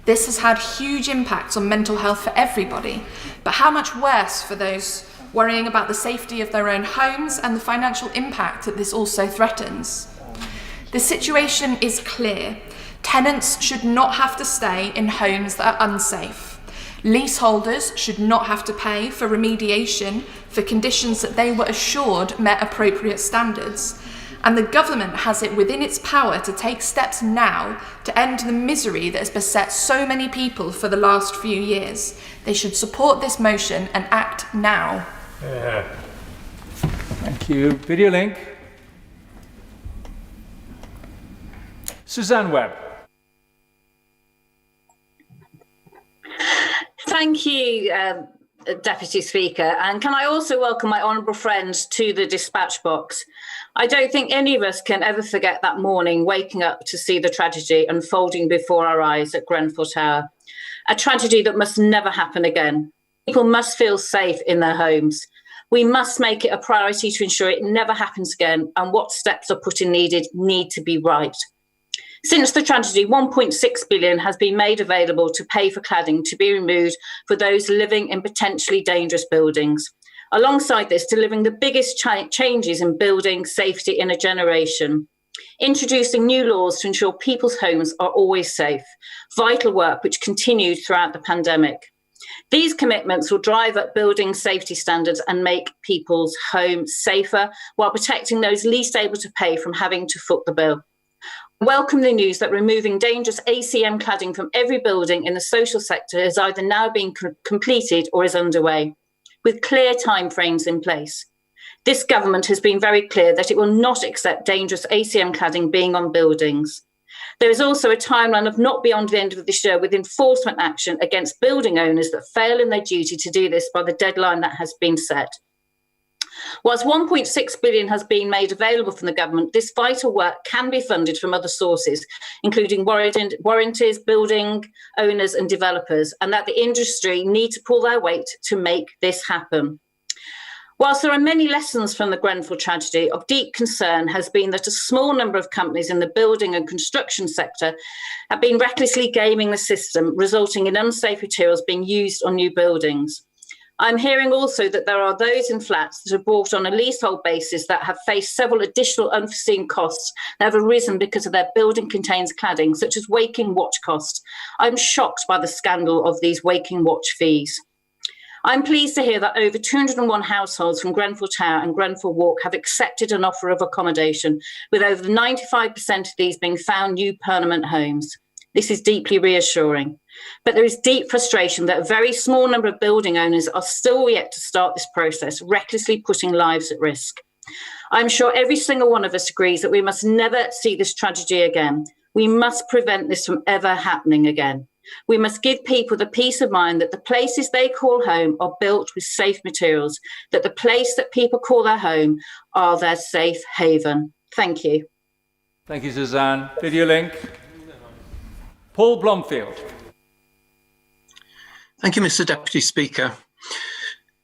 This has had huge impacts on mental health for everybody, but how much worse for those worrying about the safety of their own homes and the financial impact that this also threatens. The situation is clear. Tenants should not have to stay in homes that are unsafe. Leaseholders should not have to pay for remediation for conditions that they were assured met appropriate standards. And the government has it within its power to take steps now to end the misery that has beset so many people for the last few years. They should support this motion and act now. Thank you. Video link. Suzanne Webb. Thank you, Deputy Speaker. And can I also welcome my honourable friends to the dispatch box. I don't think any of us can ever forget that morning waking up to see the tragedy unfolding before our eyes at Grenfell Tower. A tragedy that must never happen again. People must feel safe in their homes. We must make it a priority to ensure it never happens again, and what steps are put in need to be right. Since the tragedy, 1.6 billion has been made available to pay for cladding to be removed for those living in potentially dangerous buildings. Alongside this, delivering the biggest changes in building safety in a generation. Introducing new laws to ensure people's homes are always safe, vital work which continued throughout the pandemic. These commitments will drive up building safety standards and make people's homes safer while protecting those least able to pay from having to foot the bill. I welcome the news that removing dangerous ACM cladding from every building in the social sector is either now being completed or is underway, with clear timeframes in place. This government has been very clear that it will not accept dangerous ACM cladding being on buildings. There is also a timeline of not beyond the end of this year with enforcement action against building owners that fail in their duty to do this by the deadline that has been set. Whilst 1.6 billion has been made available from the government, this vital work can be funded from other sources, including warranties, building owners and developers, and that the industry need to pull their weight to make this happen. Whilst there are many lessons from the Grenfell tragedy, of deep concern has been that a small number of companies in the building and construction sector have been recklessly gaming the system, resulting in unsafe materials being used on new buildings. I'm hearing also that there are those in flats that are bought on a leasehold basis that have faced several additional unforeseen costs that have arisen because of their building contains cladding, such as waking watch costs. I'm shocked by the scandal of these waking watch fees. I'm pleased to hear that over 201 households from Grenfell Tower and Grenfell Walk have accepted an offer of accommodation, with over 95% of these being found new permanent homes. This is deeply reassuring. But there is deep frustration that a very small number of building owners are still yet to start this process, recklessly putting lives at risk. I'm sure every single one of us agrees that we must never see this tragedy again. We must prevent this from ever happening again. We must give people the peace of mind that the places they call home are built with safe materials, that the place that people call their home are their safe haven. Thank you. Thank you, Suzanne. Video link. Paul Blomfield. Thank you, Mr. Deputy Speaker.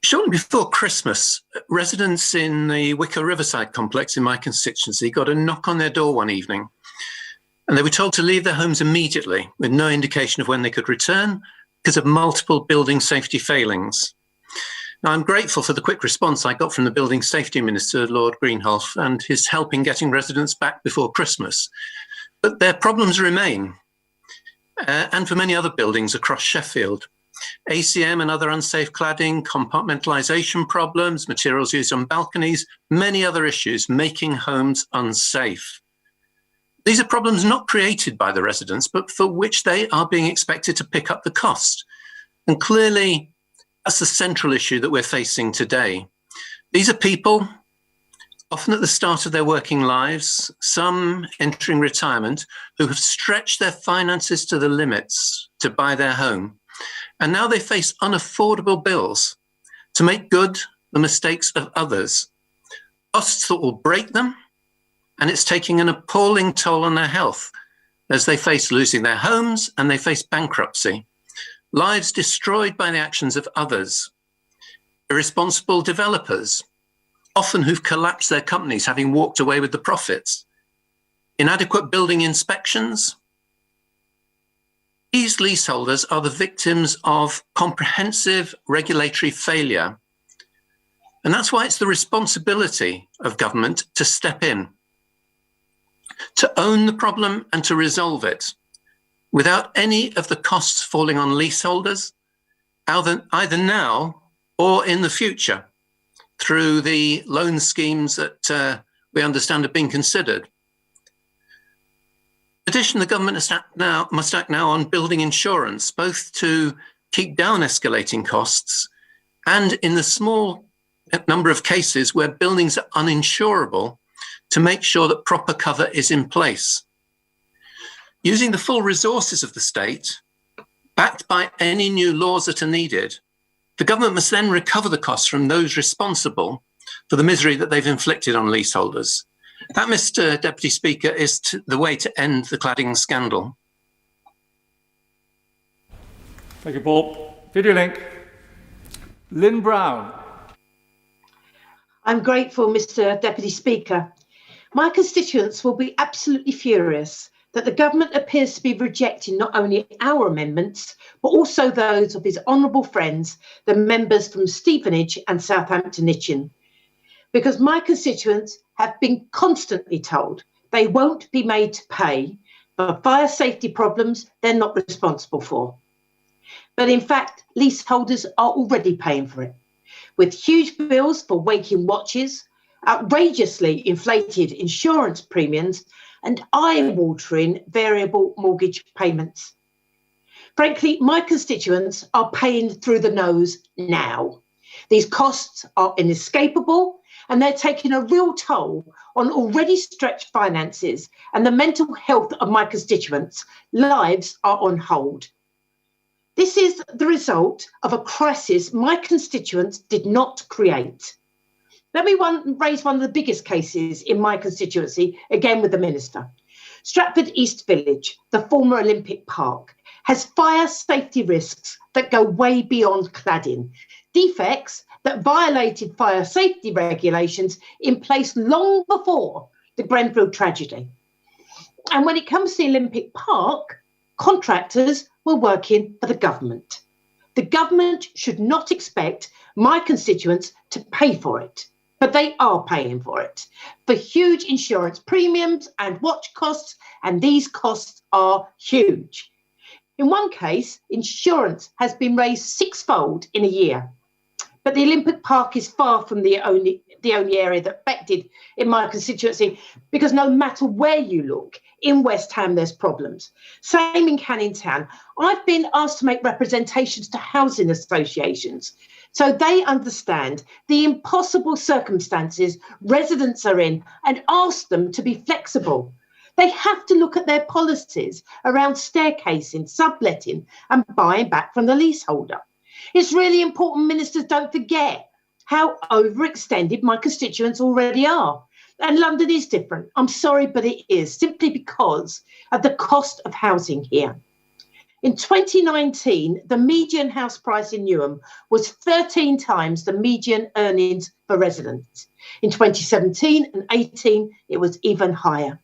Shortly before Christmas, residents in the Wicker Riverside complex in my constituency got a knock on their door one evening, and they were told to leave their homes immediately with no indication of when they could return because of multiple building safety failings. Now, I'm grateful for the quick response I got from the Building Safety Minister, Lord Greenhalgh, and his help in getting residents back before Christmas. But their problems remain, and for many other buildings across Sheffield. ACM and other unsafe cladding, compartmentalisation problems, materials used on balconies, many other issues making homes unsafe. These are problems not created by the residents, but for which they are being expected to pick up the cost. And clearly, that's the central issue that we're facing today. These are people, often at the start of their working lives, some entering retirement, who have stretched their finances to the limits to buy their home. And now they face unaffordable bills to make good the mistakes of others. Costs that will break them, and it's taking an appalling toll on their health as they face losing their homes and they face bankruptcy. Lives destroyed by the actions of others. Irresponsible developers, often who've collapsed their companies having walked away with the profits. Inadequate building inspections. These leaseholders are the victims of comprehensive regulatory failure. And that's why it's the responsibility of government to step in, to own the problem and to resolve it, without any of the costs falling on leaseholders, either now or in the future, through the loan schemes that we understand have been considered. In addition, the government must act now on building insurance, both to keep down escalating costs and in the small number of cases where buildings are uninsurable, to make sure that proper cover is in place. Using the full resources of the state, backed by any new laws that are needed, the government must then recover the costs from those responsible for the misery that they've inflicted on leaseholders. That, Mr. Deputy Speaker, is the way to end the cladding scandal. Thank you, Paul. Video link. Lynn Brown. I'm grateful, Mr. Deputy Speaker. My constituents will be absolutely furious that the government appears to be rejecting not only our amendments, but also those of his honourable friends, the members from Stevenage and Southampton Itchen. Because my constituents have been constantly told they won't be made to pay for fire safety problems they're not responsible for. But in fact, leaseholders are already paying for it, with huge bills for waking watches, outrageously inflated insurance premiums, and eye-watering variable mortgage payments. Frankly, my constituents are paying through the nose now. These costs are inescapable, and they're taking a real toll on already stretched finances, and the mental health of my constituents' lives are on hold. This is the result of a crisis my constituents did not create. Let me raise one of the biggest cases in my constituency, again with the Minister. Stratford East Village, the former Olympic Park, has fire safety risks that go way beyond cladding, defects that violated fire safety regulations in place long before the Grenfell tragedy. And when it comes to the Olympic Park, contractors were working for the government. The government should not expect my constituents to pay for it, but they are paying for it, for huge insurance premiums and watch costs, and these costs are huge. In one case, insurance has been raised sixfold in a year, but the Olympic Park is far from the only area that affected in my constituency, because no matter where you look, in West Ham there's problems. Same in Canning Town. I've been asked to make representations to housing associations so they understand the impossible circumstances residents are in and ask them to be flexible. They have to look at their policies around staircasing, subletting and buying back from the leaseholder. It's really important ministers don't forget how overextended my constituents already are. And London is different. I'm sorry, but it is, simply because of the cost of housing here. In 2019, the median house price in Newham was 13 times the median earnings for residents. In 2017 and 18, it was even higher.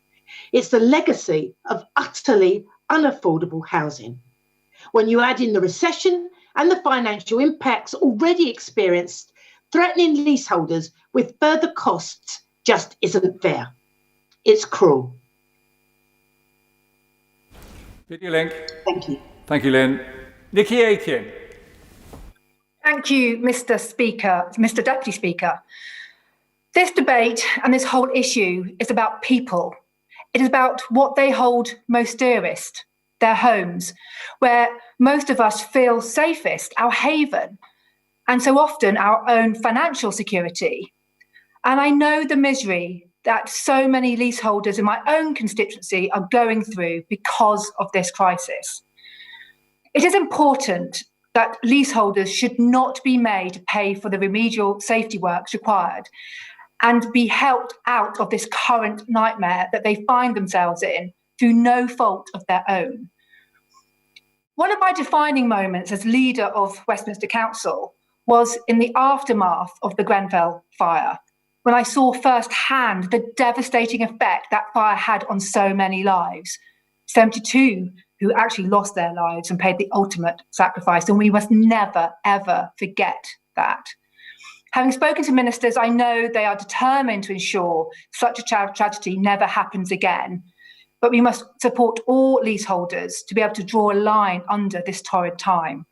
It's the legacy of utterly unaffordable housing. When you add in the recession and the financial impacts already experienced, threatening leaseholders with further costs just isn't fair. It's cruel. Video link. Thank you. Thank you, Lynn. Nikki Aiken. Thank you, Mr. Deputy Speaker. This debate and this whole issue is about people. It is about what they hold most dearest, their homes, where most of us feel safest, our haven, and so often our own financial security. And I know the misery that so many leaseholders in my own constituency are going through because of this crisis. It is important that leaseholders should not be made to pay for the remedial safety works required and be helped out of this current nightmare that they find themselves in through no fault of their own. One of my defining moments as leader of Westminster Council was in the aftermath of the Grenfell fire, when I saw firsthand the devastating effect that fire had on so many lives. 72 who actually lost their lives and paid the ultimate sacrifice, and we must never, ever forget that. Having spoken to ministers, I know they are determined to ensure such a tragedy never happens again, but we must support all leaseholders to be able to draw a line under this torrid time.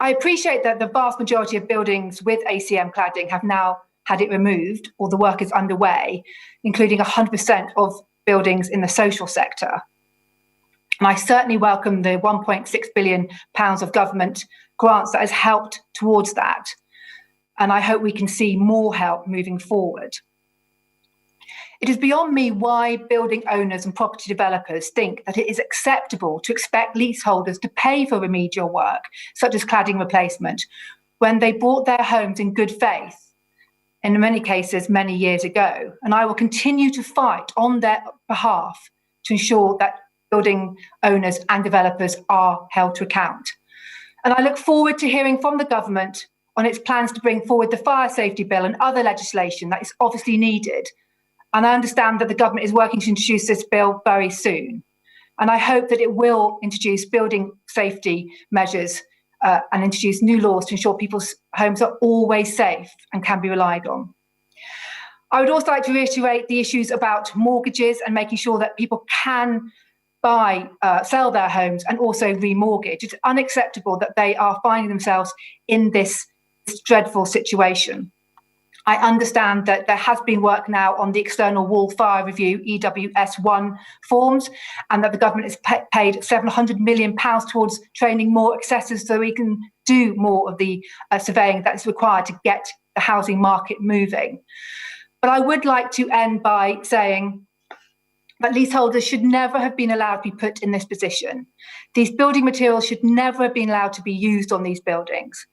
I appreciate that the vast majority of buildings with ACM cladding have now had it removed, or the work is underway, including 100% of buildings in the social sector. And I certainly welcome the £1.6 billion of government grants that has helped towards that. And I hope we can see more help moving forward. It is beyond me why building owners and property developers think that it is acceptable to expect leaseholders to pay for remedial work, such as cladding replacement, when they bought their homes in good faith, in many cases many years ago. And I will continue to fight on their behalf to ensure that building owners and developers are held to account. And I look forward to hearing from the government on its plans to bring forward the fire safety bill and other legislation that is obviously needed, And I understand that the government is working to introduce this bill very soon. And I hope that it will introduce building safety measures and introduce new laws to ensure people's homes are always safe and can be relied on. I would also like to reiterate the issues about mortgages and making sure that people can sell their homes and also remortgage. It's unacceptable that they are finding themselves in this dreadful situation. I understand that there has been work now on the external wall fire review, EWS1 forms, and that the government has paid £700 million towards training more assessors so we can do more of the surveying that is required to get the housing market moving. But I would like to end by saying that leaseholders should never have been allowed to be put in this position. These building materials should never have been allowed to be used on these buildings.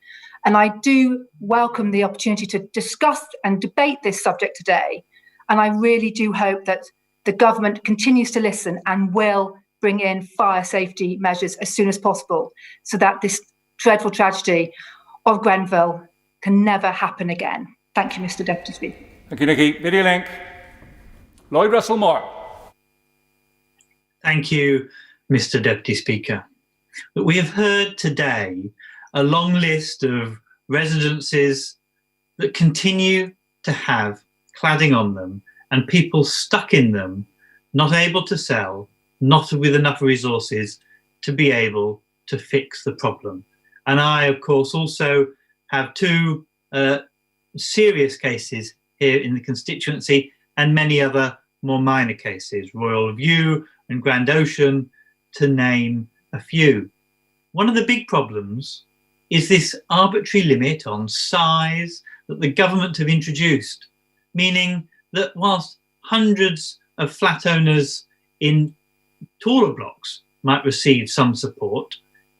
And I do welcome the opportunity to discuss and debate this subject today. And I really do hope that the government continues to listen and will bring in fire safety measures as soon as possible so that this dreadful tragedy of Grenfell can never happen again. Thank you, Mr. Deputy Speaker. Thank you, Nikki. Video link. Lloyd Russell Moore. Thank you, Mr. Deputy Speaker. We have heard today a long list of residences that continue to have cladding on them and people stuck in them, not able to sell, not with enough resources to be able to fix the problem. And I, of course, also have two serious cases here in the constituency and many other more minor cases, Royal View and Grand Ocean, to name a few. One of the big problems is this arbitrary limit on size that the government have introduced, meaning that whilst hundreds of flat owners in taller blocks might receive some support,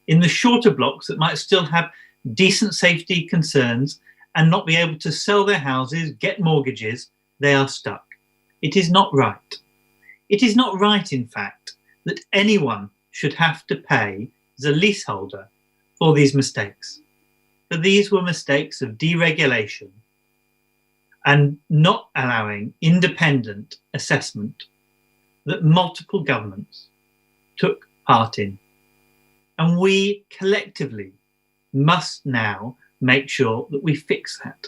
in the shorter blocks that might still have decent safety concerns and not be able to sell their houses, get mortgages, they are stuck. It is not right. It is not right, in fact, that anyone should have to pay as a leaseholder for these mistakes. But these were mistakes of deregulation and not allowing independent assessment that multiple governments took part in. And we collectively must now make sure that we fix that.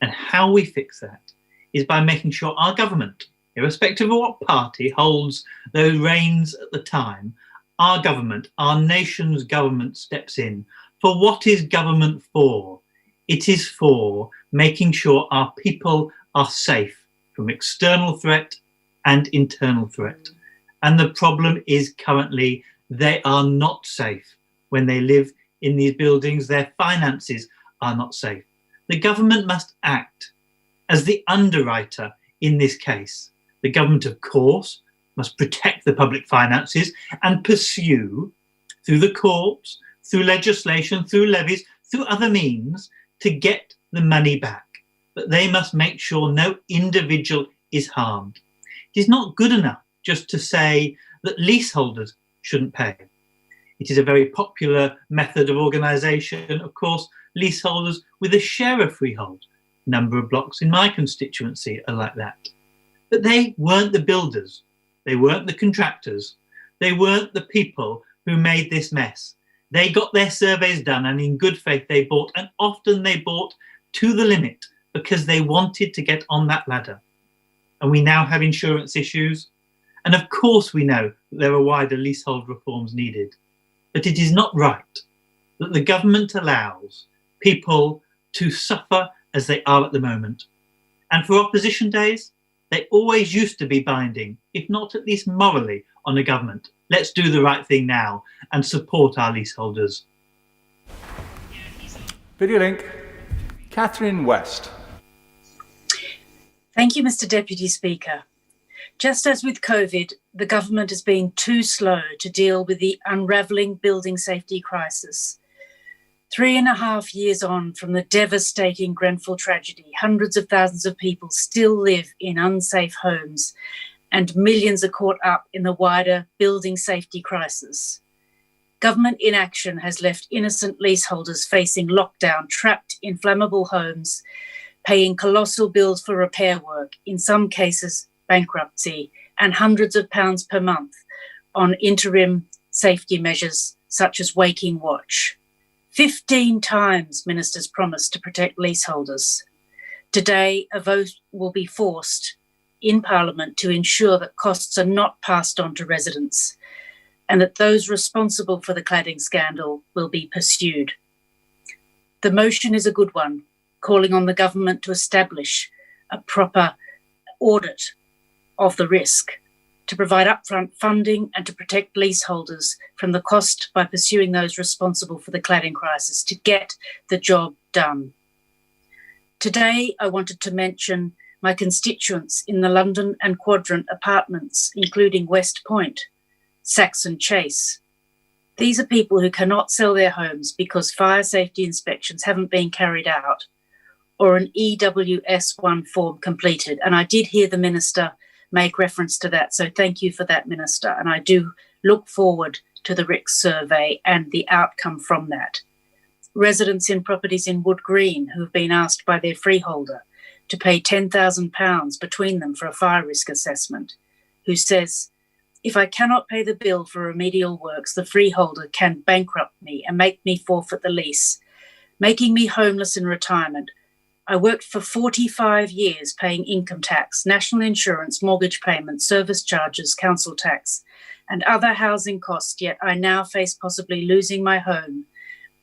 And how we fix that is by making sure our government, irrespective of what party holds those reins at the time, our government, our nation's government steps in. For what is government for? It is for making sure our people are safe from external threat and internal threat. And the problem is currently they are not safe when they live in these buildings. Their finances are not safe. The government must act as the underwriter in this case. The government, of course, must protect the public finances and pursue through the courts, through legislation, through levies, through other means to get the money back. But they must make sure no individual is harmed. It is not good enough just to say that leaseholders shouldn't pay. It is a very popular method of organisation, of course, leaseholders with a share of freehold. A number of blocks in my constituency are like that. But they weren't the builders. They weren't the contractors. They weren't the people who made this mess. They got their surveys done and in good faith they bought, and often they bought to the limit because they wanted to get on that ladder. And we now have insurance issues. And of course we know that there are wider leasehold reforms needed. But it is not right that the government allows people to suffer as they are at the moment. And for opposition days, they always used to be binding, if not at least morally, on a government. Let's do the right thing now and support our leaseholders. Video link. Catherine West. Thank you, Mr. Deputy Speaker. Just as with COVID, the government has been too slow to deal with the unravelling building safety crisis. 3.5 years on from the devastating Grenfell tragedy, hundreds of thousands of people still live in unsafe homes and millions are caught up in the wider building safety crisis. Government inaction has left innocent leaseholders facing lockdown, trapped in flammable homes, paying colossal bills for repair work, in some cases bankruptcy, and hundreds of pounds per month on interim safety measures such as waking watch. 15 times ministers promised to protect leaseholders. Today, a vote will be forced in Parliament to ensure that costs are not passed on to residents and that those responsible for the cladding scandal will be pursued. The motion is a good one, calling on the government to establish a proper audit of the risk, to provide upfront funding and to protect leaseholders from the cost by pursuing those responsible for the cladding crisis to get the job done. Today, I wanted to mention my constituents in the London and Quadrant apartments, including West Point, Saxon Chase. These are people who cannot sell their homes because fire safety inspections haven't been carried out or an EWS1 form completed. And I did hear the Minister make reference to that. So thank you for that, Minister. And I do look forward to the RICS survey and the outcome from that. Residents in properties in Wood Green who have been asked by their freeholder to pay £10,000 between them for a fire risk assessment, who says, if I cannot pay the bill for remedial works, the freeholder can bankrupt me and make me forfeit the lease, making me homeless in retirement. I worked for 45 years paying income tax, national insurance, mortgage payments, service charges, council tax, and other housing costs, yet I now face possibly losing my home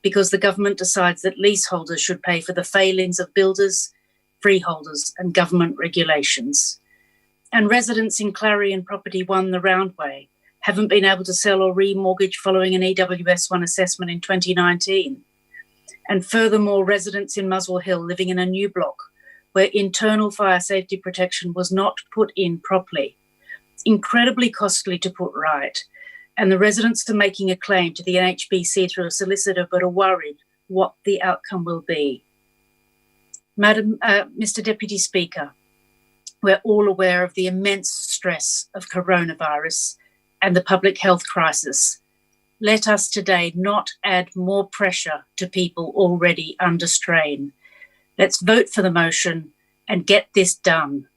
because the government decides that leaseholders should pay for the failings of builders, freeholders, and government regulations. And residents in Clarion Property 1 the Roundway haven't been able to sell or remortgage following an EWS1 assessment in 2019. And furthermore, residents in Muswell Hill living in a new block where internal fire safety protection was not put in properly. Incredibly costly to put right. And the residents are making a claim to the NHBC through a solicitor but are worried what the outcome will be. Mr. Deputy Speaker, we're all aware of the immense stress of coronavirus and the public health crisis. Let us today not add more pressure to people already under strain. Let's vote for the motion and get this done.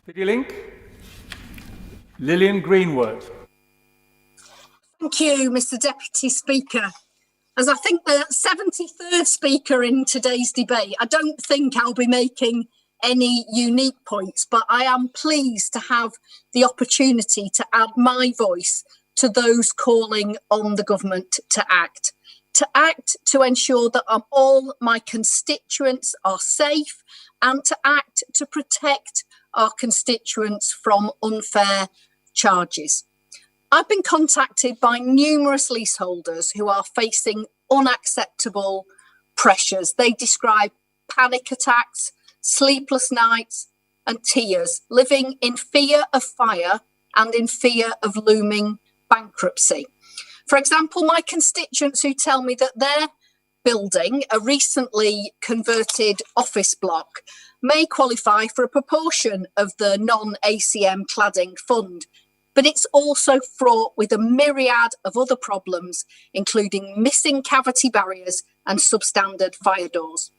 Video link. Lillian Greenwood. Thank you, Mr. Deputy Speaker. As I think the 73rd speaker in today's debate, I don't think I'll be making any unique points, but I am pleased to have the opportunity to add my voice to those calling on the government to act to ensure that all my constituents are safe and to act to protect our constituents from unfair charges. I've been contacted by numerous leaseholders who are facing unacceptable pressures. They describe panic attacks, sleepless nights and tears, living in fear of fire and in fear of looming bankruptcy. For example, my constituents who tell me that their building, a recently converted office block, may qualify for a proportion of the non-ACM cladding fund, but it's also fraught with a myriad of other problems, including missing cavity barriers and substandard fire doors.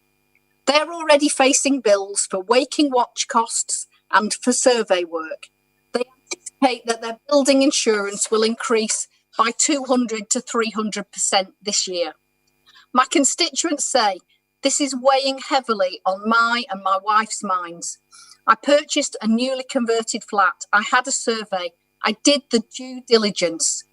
They're already facing bills for waking watch costs and for survey work. They anticipate that their building insurance will increase by 200 to 300% this year. My constituents say this is weighing heavily on my and my wife's minds. I purchased a newly converted flat. I had a survey. I did the due diligence.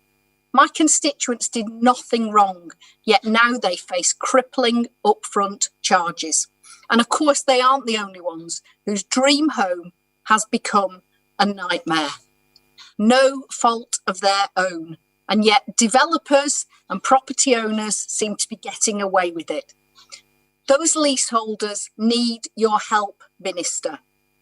My constituents did nothing wrong, yet now they face crippling upfront charges. And of course, they aren't the only ones whose dream home has become a nightmare. No fault of their own. And yet developers and property owners seem to be getting away with it. Those leaseholders need your help, Minister.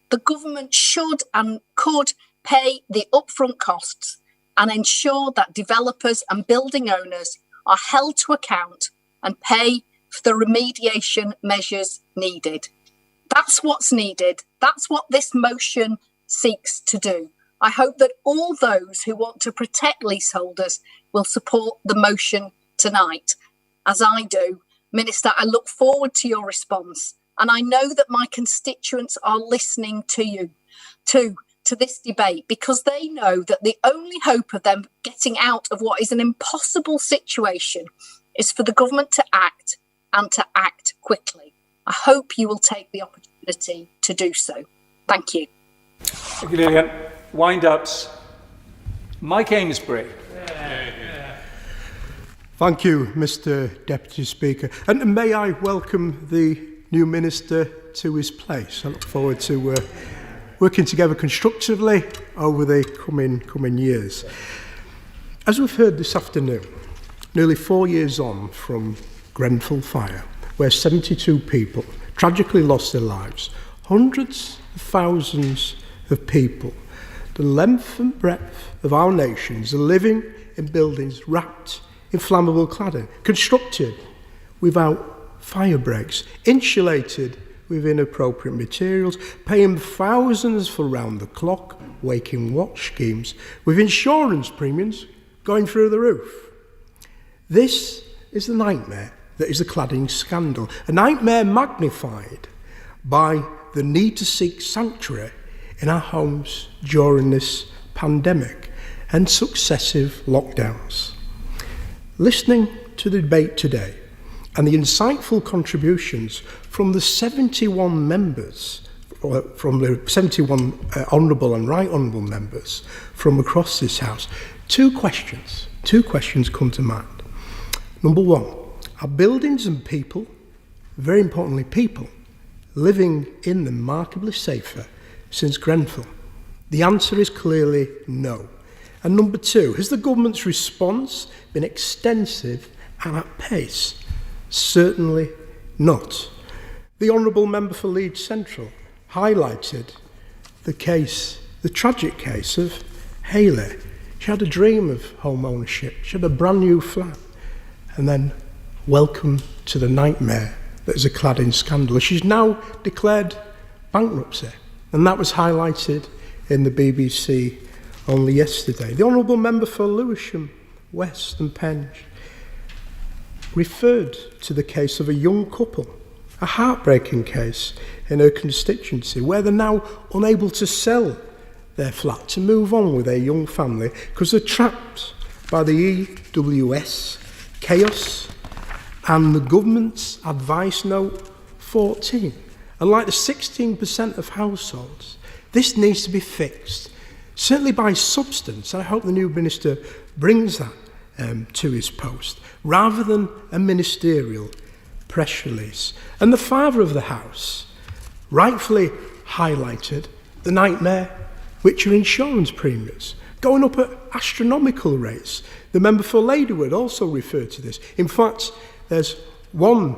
The government should and could pay the upfront costs and ensure that developers and building owners are held to account and pay for the remediation measures needed. That's what's needed. That's what this motion seeks to do. I hope that all those who want to protect leaseholders will support the motion tonight. As I do, Minister, I look forward to your response And I know that my constituents are listening to you, to this debate, because they know that the only hope of them getting out of what is an impossible situation is for the government to act, and to act quickly. I hope you will take the opportunity to do so. Thank you. Thank you, Lillian. Wind-ups. Mike Amesbury. Thank you, Mr. Deputy Speaker. And may I welcome the new Minister to his place. I look forward to working together constructively over the coming years. As we've heard this afternoon, nearly 4 years on from Grenfell Fire, where 72 people tragically lost their lives, hundreds of thousands of people, the length and breadth of our nations are living in buildings wrapped in flammable cladding, constructed without fire breaks, insulated with inappropriate materials, paying thousands for round-the-clock waking watch schemes, with insurance premiums going through the roof. This is the nightmare that is the cladding scandal, a nightmare magnified by the need to seek sanctuary in our homes during this pandemic and successive lockdowns. Listening to the debate today and the insightful contributions from the 71 members, from the 71 honourable and right honourable members from across this House, two questions come to mind. Number one, are buildings and people, very importantly people, living in them markedly safer since Grenfell? The answer is clearly no. And number two, has the government's response been extensive and at pace? Certainly not. The Honourable Member for Leeds Central highlighted the tragic case of Hayley. She had a dream of home ownership. She had a brand new flat. And then welcome to the nightmare that is a cladding scandal. She's now declared bankruptcy. And that was highlighted in the BBC only yesterday. The Honourable Member for Lewisham, West and Penge referred to the case of a young couple, a heartbreaking case in her constituency, where they're now unable to sell their flat to move on with their young family because they're trapped by the EWS chaos and the government's advice note 14. And like the 16% of households, this needs to be fixed, certainly by substance. I hope the new minister brings that to his post, rather than a ministerial press release. And the father of the House rightfully highlighted the nightmare, which are insurance premiums, going up at astronomical rates. The member for Ladywood also referred to this. In fact, there's one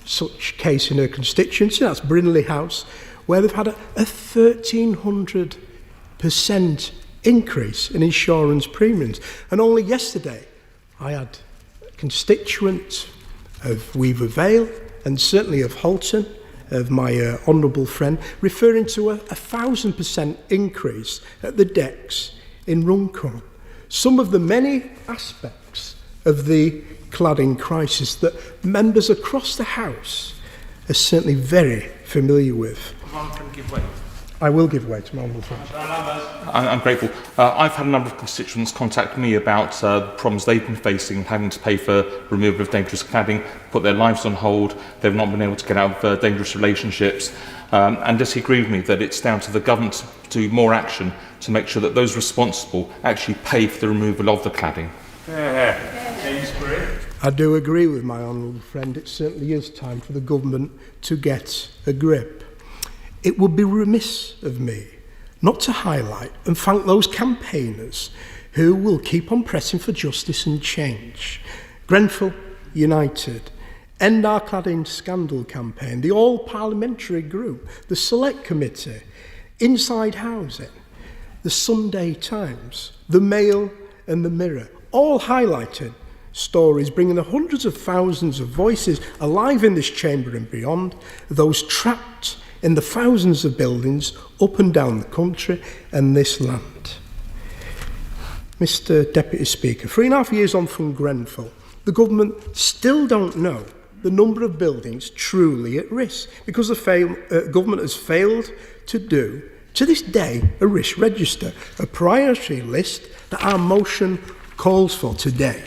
such case in her constituency, that's Brinley House, where they've had a 1,300% increase in insurance premiums. And only yesterday, I had constituents of Weaver Vale and certainly of Halton, of my honourable friend, referring to a 1,000% increase at the decks in Runcorn. Some of the many aspects of the cladding crisis that members across the House are certainly very familiar with. I will give way to my honourable friend. I'm grateful. I've had a number of constituents contact me about problems they've been facing, having to pay for removal of dangerous cladding, put their lives on hold, they've not been able to get out of dangerous relationships, and does he agree with me that it's down to the government to do more action to make sure that those responsible actually pay for the removal of the cladding? I do agree with my honourable friend. It certainly is time for the government to get a grip. It would be remiss of me not to highlight and thank those campaigners who will keep on pressing for justice and change. Grenfell United, End Our Cladding Scandal campaign, the All-Parliamentary Group, the Select Committee, Inside Housing, the Sunday Times, the Mail and the Mirror, all highlighted stories bringing the hundreds of thousands of voices alive in this chamber and beyond, those trapped in the thousands of buildings up and down the country and this land. Mr. Deputy Speaker, 3.5 years on from Grenfell, the government still don't know the number of buildings truly at risk, because the government has failed to do, to this day, a risk register, a priority list that our motion calls for today.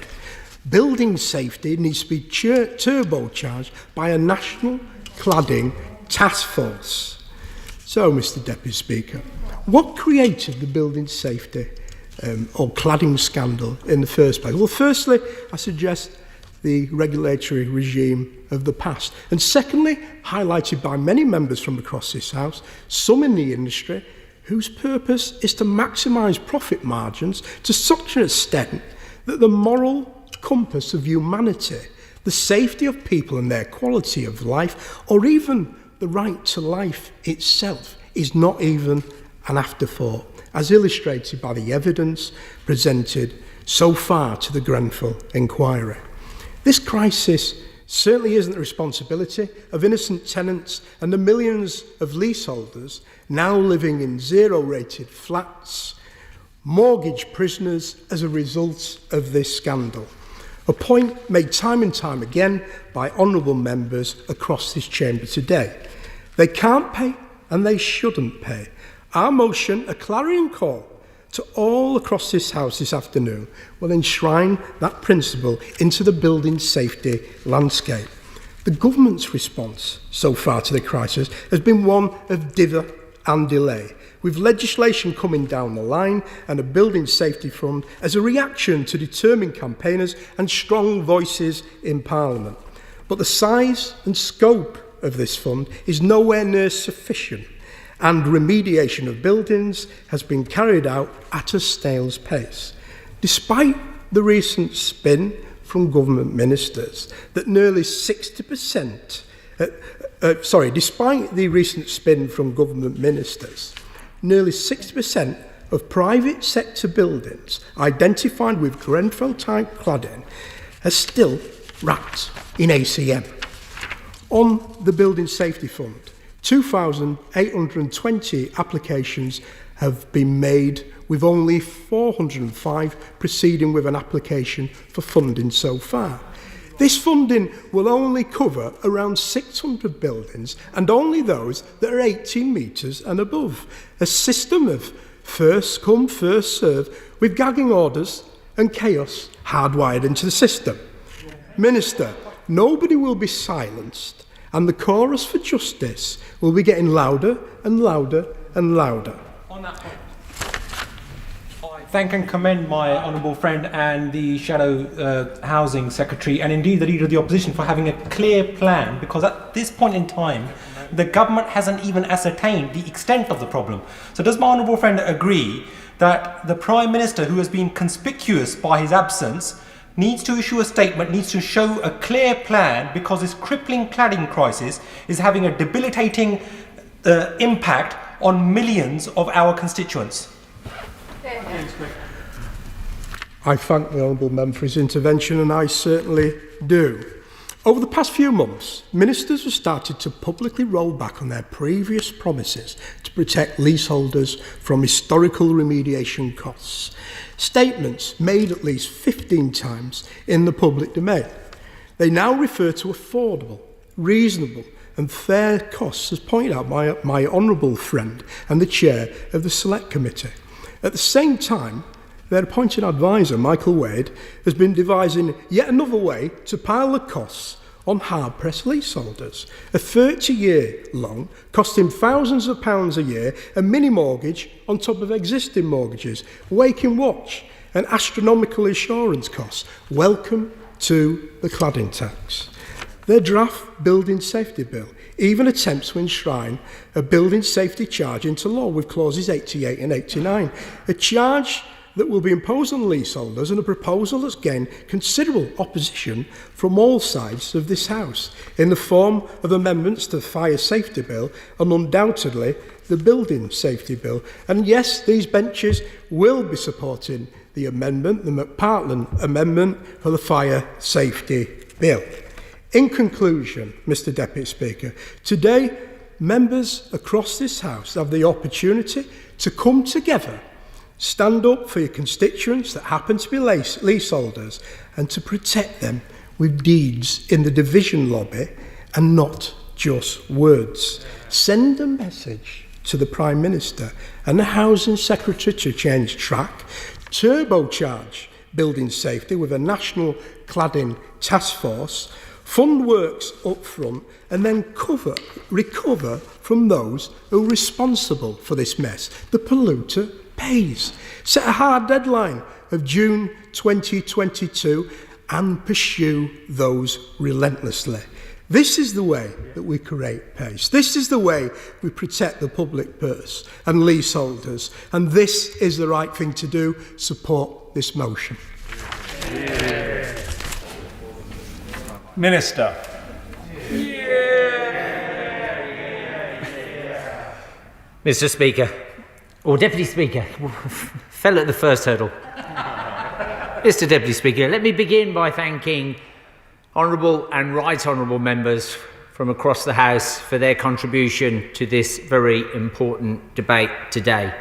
Building safety needs to be turbocharged by a national cladding task force. So, Mr. Deputy Speaker, what created the building safety or cladding scandal in the first place? Well, firstly, I suggest the regulatory regime of the past. And secondly, highlighted by many members from across this House, some in the industry, whose purpose is to maximise profit margins to such an extent that the moral compass of humanity, the safety of people and their quality of life, or even the right to life itself, is not even an afterthought, as illustrated by the evidence presented so far to the Grenfell inquiry. This crisis certainly isn't the responsibility of innocent tenants and the millions of leaseholders now living in zero-rated flats, mortgage prisoners as a result of this scandal. A point made time and time again by honourable members across this chamber today. They can't pay and they shouldn't pay. Our motion, a clarion call to all across this House this afternoon, will enshrine that principle into the building safety landscape. The government's response so far to the crisis has been one of dither and delay, with legislation coming down the line and a building safety fund as a reaction to determined campaigners and strong voices in Parliament. But the size and scope of this fund is nowhere near sufficient, and remediation of buildings has been carried out at a snail's pace. Despite the recent spin from government ministers that nearly 60%, despite the recent spin from government ministers, nearly 60% of private sector buildings identified with Grenfell-type cladding are still wrapped in ACM. On the Building Safety Fund, 2,820 applications have been made, with only 405 proceeding with an application for funding so far. This funding will only cover around 600 buildings, and only those that are 18 metres and above. A system of first come, first served, with gagging orders and chaos hardwired into the system. Minister, nobody will be silenced, and the chorus for justice will be getting louder and louder and louder. On that point, I thank and commend my honourable friend and the Shadow Housing Secretary, and indeed the Leader of the Opposition, for having a clear plan, because at this point in time, the government hasn't even ascertained the extent of the problem. So does my honourable friend agree that the Prime Minister, who has been conspicuous by his absence, needs to issue a statement, needs to show a clear plan, because this crippling cladding crisis is having a debilitating impact on millions of our constituents? I thank the Honourable Member for his intervention, and I certainly do. Over the past few months, ministers have started to publicly roll back on their previous promises to protect leaseholders from historical remediation costs. Statements made at least 15 times in the public domain. They now refer to affordable, reasonable and fair costs, as pointed out by my honourable friend and the chair of the Select Committee. At the same time, their appointed advisor, Michael Wade, has been devising yet another way to pile the costs on hard-pressed leaseholders. A 30-year loan costing thousands of pounds a year, a mini-mortgage on top of existing mortgages, waking watch and astronomical insurance costs. Welcome to the cladding tax. Their draft building safety bill even attempts to enshrine a building safety charge into law with clauses 88 and 89, a charge that will be imposed on leaseholders, and a proposal that's gained considerable opposition from all sides of this House in the form of amendments to the Fire Safety Bill and undoubtedly the Building Safety Bill. And yes, these benches will be supporting the amendment, the McPartland Amendment for the Fire Safety Bill. In conclusion, Mr. Deputy Speaker, today members across this House have the opportunity to come together, stand up for your constituents that happen to be leaseholders, and to protect them with deeds in the division lobby and not just words. Send a message to the Prime Minister and the Housing Secretary to change track, turbocharge building safety with a national cladding task force, fund works up front, and then recover from those who are responsible for this mess. The polluter pays. Set a hard deadline of June 2022 and pursue those relentlessly. This is the way that we create pace. This is the way we protect the public purse and leaseholders. And this is the right thing to do. Support this motion. Yeah. Minister. Mr. Speaker, or Deputy Speaker, fell at the first hurdle. Mr. Deputy Speaker, let me begin by thanking honourable and right honourable members from across the House for their contribution to this very important debate today.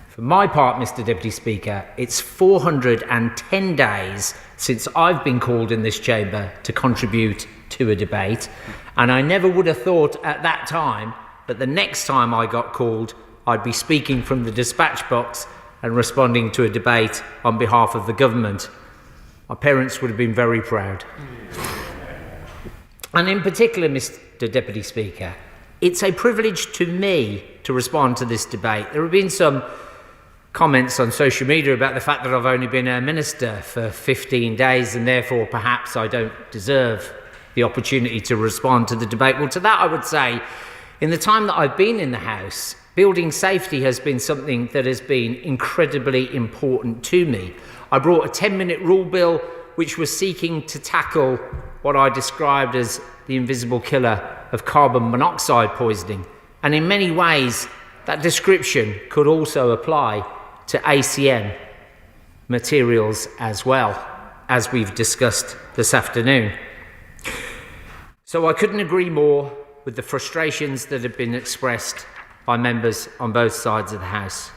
For my part, Mr. Deputy Speaker, it's 410 days since I've been called in this chamber to contribute to a debate, and I never would have thought at that time that the next time I got called, I'd be speaking from the dispatch box and responding to a debate on behalf of the government. My parents would have been very proud. And in particular, Mr. Deputy Speaker, it's a privilege to me to respond to this debate. There have been some comments on social media about the fact that I've only been a minister for 15 days and therefore perhaps I don't deserve the opportunity to respond to the debate. Well, to that I would say, in the time that I've been in the House, building safety has been something that has been incredibly important to me. I brought a 10-minute rule bill which was seeking to tackle what I described as the invisible killer of carbon monoxide poisoning. And in many ways, that description could also apply to ACM materials as well, as we've discussed this afternoon. So I couldn't agree more with the frustrations that have been expressed by members on both sides of the House.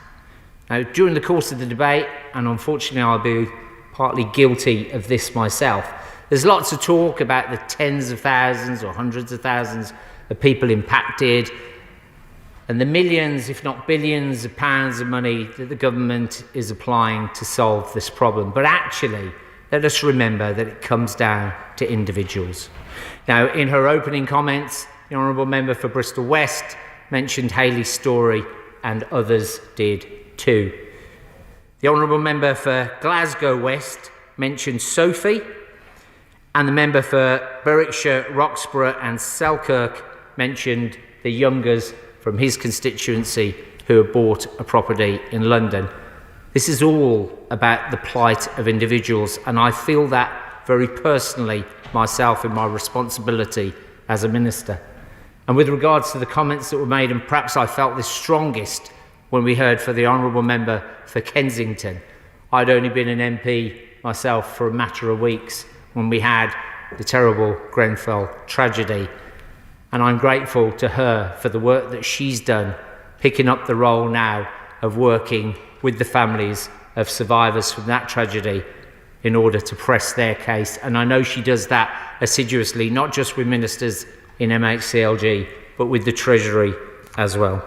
Now, during the course of the debate, and unfortunately I'll be partly guilty of this myself, there's lots of talk about the tens of thousands or hundreds of thousands of people impacted and the millions, if not billions of pounds of money that the government is applying to solve this problem. But actually, let us remember that it comes down to individuals. Now, in her opening comments, the Honourable Member for Bristol West mentioned Hayley's story, and others did too. The Honourable Member for Glasgow West mentioned Sophie, and the Member for Berwickshire, Roxburgh and Selkirk mentioned the youngers from his constituency who have bought a property in London. This is all about the plight of individuals, and I feel that very personally myself in my responsibility as a minister. And with regards to the comments that were made, and perhaps I felt this strongest when we heard for the Honourable Member for Kensington, I'd only been an MP myself for a matter of weeks when we had the terrible Grenfell tragedy. And I'm grateful to her for the work that she's done, picking up the role now of working with the families of survivors from that tragedy in order to press their case. And I know she does that assiduously, not just with ministers in MHCLG, but with the Treasury as well.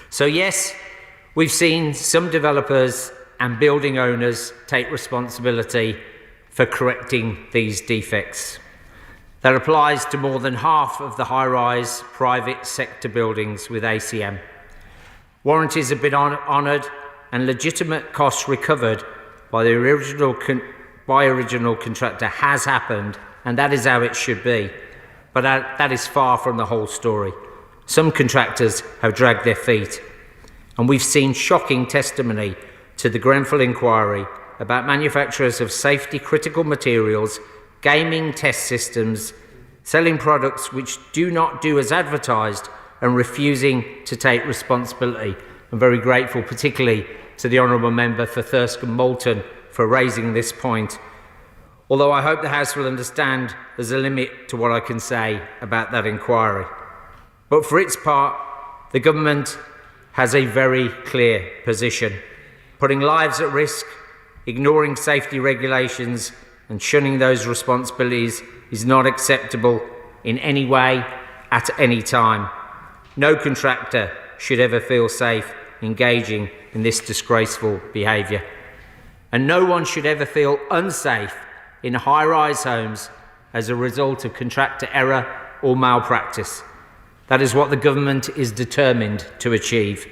So yes, we've seen some developers and building owners take responsibility for correcting these defects. That applies to more than half of the high-rise private sector buildings with ACM. Warranties have been honoured and legitimate costs recovered by the original contractor has happened, and that is how it should be. But that is far from the whole story. Some contractors have dragged their feet, and we've seen shocking testimony to the Grenfell inquiry about manufacturers of safety-critical materials, gaming test systems, selling products which do not do as advertised, and refusing to take responsibility. I'm very grateful, particularly to the Honourable Member for Thirsk and Moulton for raising this point. Although I hope the House will understand there's a limit to what I can say about that inquiry. But for its part, the government has a very clear position, putting lives at risk, ignoring safety regulations and shunning those responsibilities is not acceptable in any way at any time. No contractor should ever feel safe engaging in this disgraceful behaviour. And no one should ever feel unsafe in high-rise homes as a result of contractor error or malpractice. That is what the government is determined to achieve.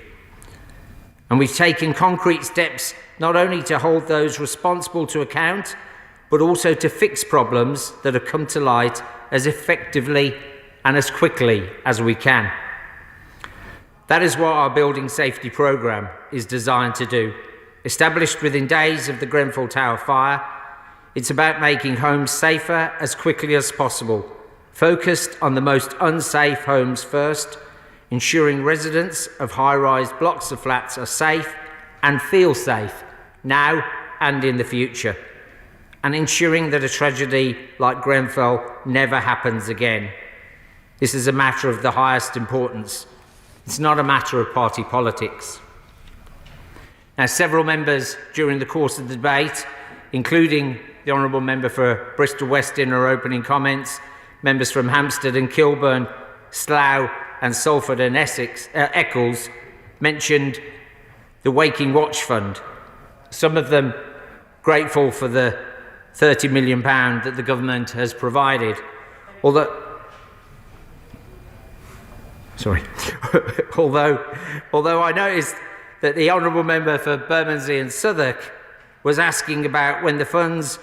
And we've taken concrete steps not only to hold those responsible to account, but also to fix problems that have come to light as effectively and as quickly as we can. That is what our building safety programme is designed to do. Established within days of the Grenfell Tower fire, it's about making homes safer as quickly as possible, focused on the most unsafe homes first, ensuring residents of high-rise blocks of flats are safe and feel safe now and in the future, and ensuring that a tragedy like Grenfell never happens again. This is a matter of the highest importance. It's not a matter of party politics. Now, several members during the course of the debate, including the Honourable Member for Bristol West in her opening comments, members from Hampstead and Kilburn, Slough and Salford and Eccles, mentioned the Waking Watch Fund, some of them grateful for the £30 million that the government has provided. Although I noticed that the Honourable Member for Bermondsey and Southwark was asking about when the funds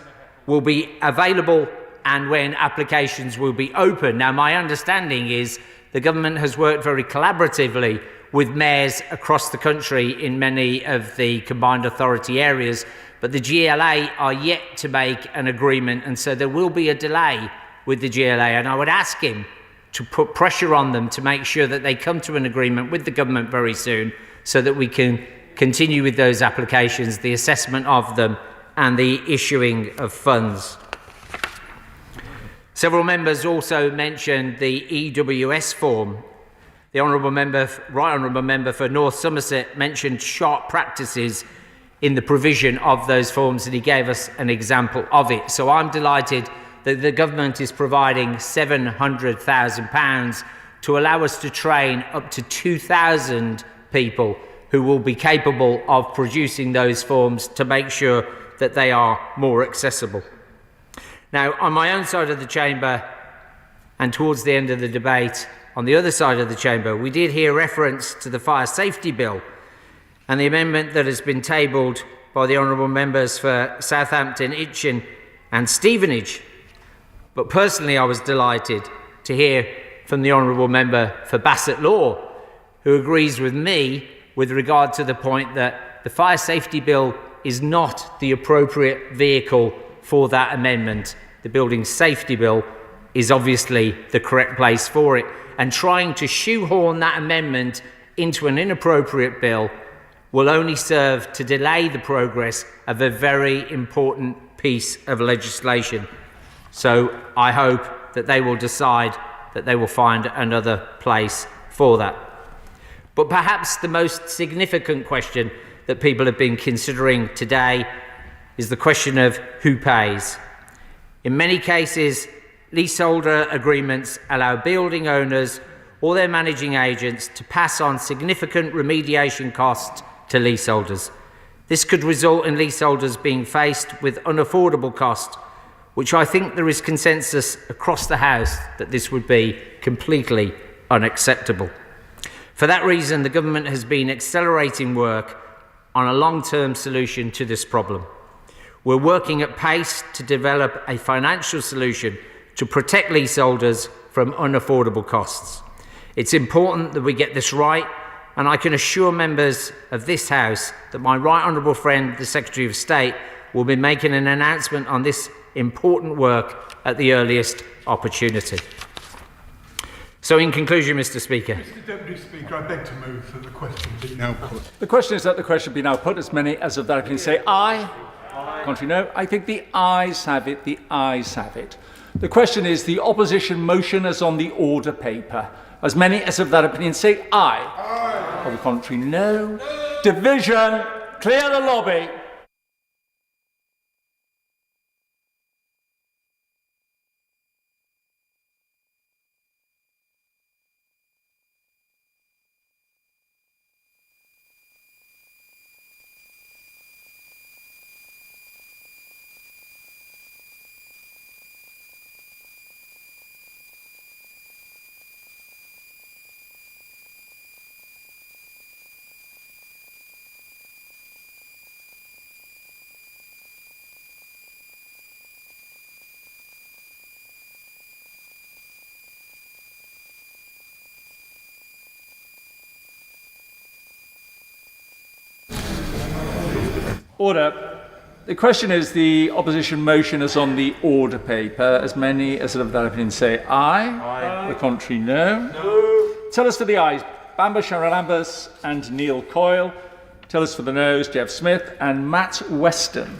will be available and when applications will be open. Now, my understanding is the government has worked very collaboratively with mayors across the country in many of the combined authority areas, but the GLA are yet to make an agreement, and so there will be a delay with the GLA, and I would ask him to put pressure on them to make sure that they come to an agreement with the government very soon so that we can continue with those applications, the assessment of them and the issuing of funds. Several members also mentioned the EWS form. The Right Honourable Member for North Somerset mentioned sharp practices in the provision of those forms, and he gave us an example of it. So I'm delighted that the government is providing £700,000 to allow us to train up to 2,000 people who will be capable of producing those forms to make sure that they are more accessible. Now, on my own side of the chamber and towards the end of the debate, on the other side of the chamber, we did hear reference to the fire safety bill and the amendment that has been tabled by the honourable members for Southampton, Itchen and Stevenage. But personally, I was delighted to hear from the honourable member for Bassett Law, who agrees with me with regard to the point that the fire safety bill is not the appropriate vehicle for that amendment. The building safety bill is obviously the correct place for it, and trying to shoehorn that amendment into an inappropriate bill will only serve to delay the progress of a very important piece of legislation. So I hope that they will decide that they will find another place for that. But perhaps the most significant question that people have been considering today is the question of who pays. In many cases, leaseholder agreements allow building owners or their managing agents to pass on significant remediation costs to leaseholders. This could result in leaseholders being faced with unaffordable costs, which I think there is consensus across the House that this would be completely unacceptable. For that reason, the government has been accelerating work on a long-term solution to this problem. We're working at pace to develop a financial solution to protect leaseholders from unaffordable costs. It's important that we get this right, and I can assure members of this House that my right honourable friend, the Secretary of State, will be making an announcement on this important work at the earliest opportunity. So in conclusion, Mr. Speaker. Mr. Deputy Speaker, I beg to move that the question be now put. The question is that the question be now put. As many as of that can say aye. Contrary no. I think the ayes have it. The ayes have it. The question is the opposition motion as on the order paper. As many as of that opinion say aye. Aye. On the contrary, no. Division. Clear the lobby. Order. The question is the opposition motion is on the order paper. As many as of that opinion say aye. Aye. The contrary, no. No. Tell us for the ayes, Bamba Sharalambas and Neil Coyle. Tell us for the noes, Jeff Smith and Matt Weston.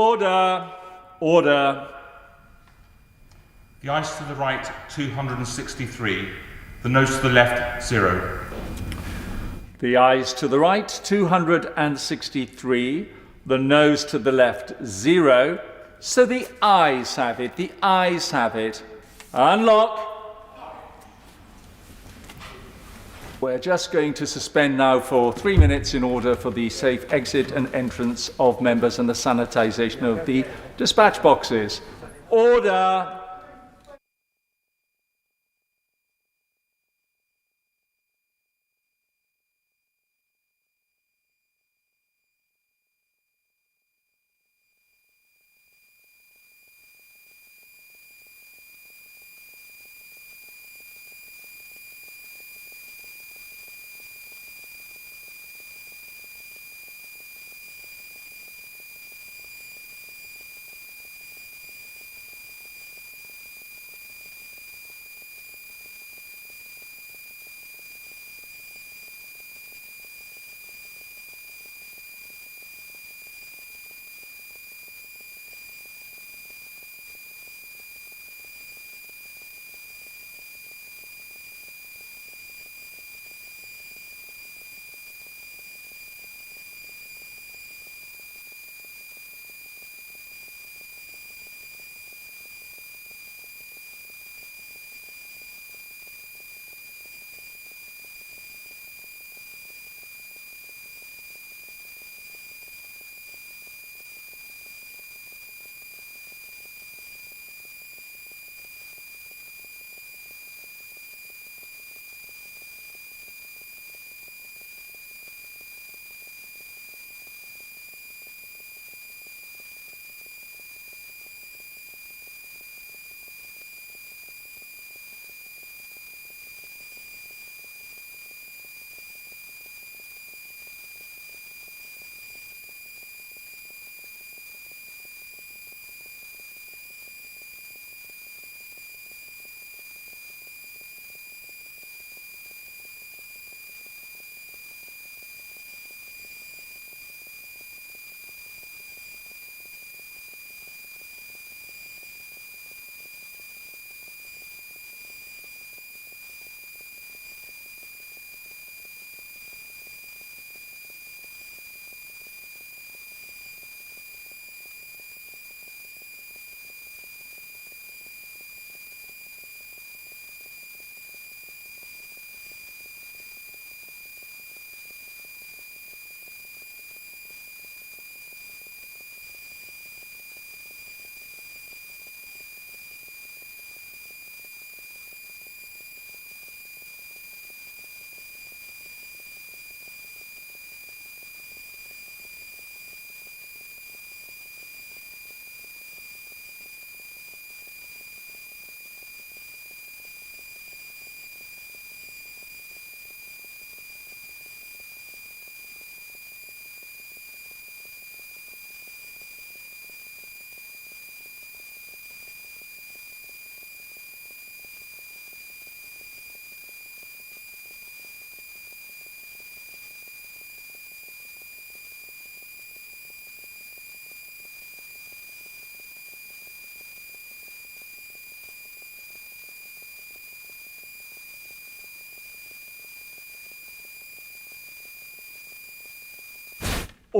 Order. Order. The ayes to the right, 263. The noes to the left, 0. The ayes to the right, 263. The noes to the left, 0. So the ayes have it. The ayes have it. Unlock. We're just going to suspend now for 3 minutes in order for the safe exit and entrance of members and the sanitisation of the dispatch boxes. Order.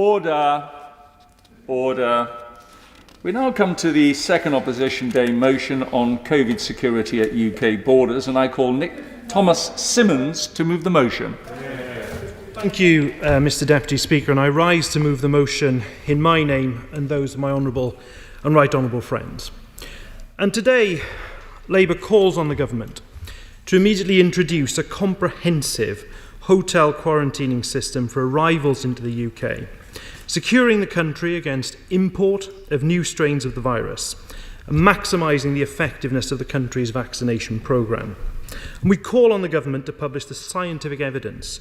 Order. Order. We now come to the second Opposition Day motion on COVID security at UK borders, and I call Nick Thomas Simmons to move the motion. Thank you, Mr Deputy Speaker, and I rise to move the motion in my name and those of my honourable and right honourable friends. And today, Labour calls on the government to immediately introduce a comprehensive hotel quarantining system for arrivals into the UK, securing the country against import of new strains of the virus and maximising the effectiveness of the country's vaccination programme. And we call on the government to publish the scientific evidence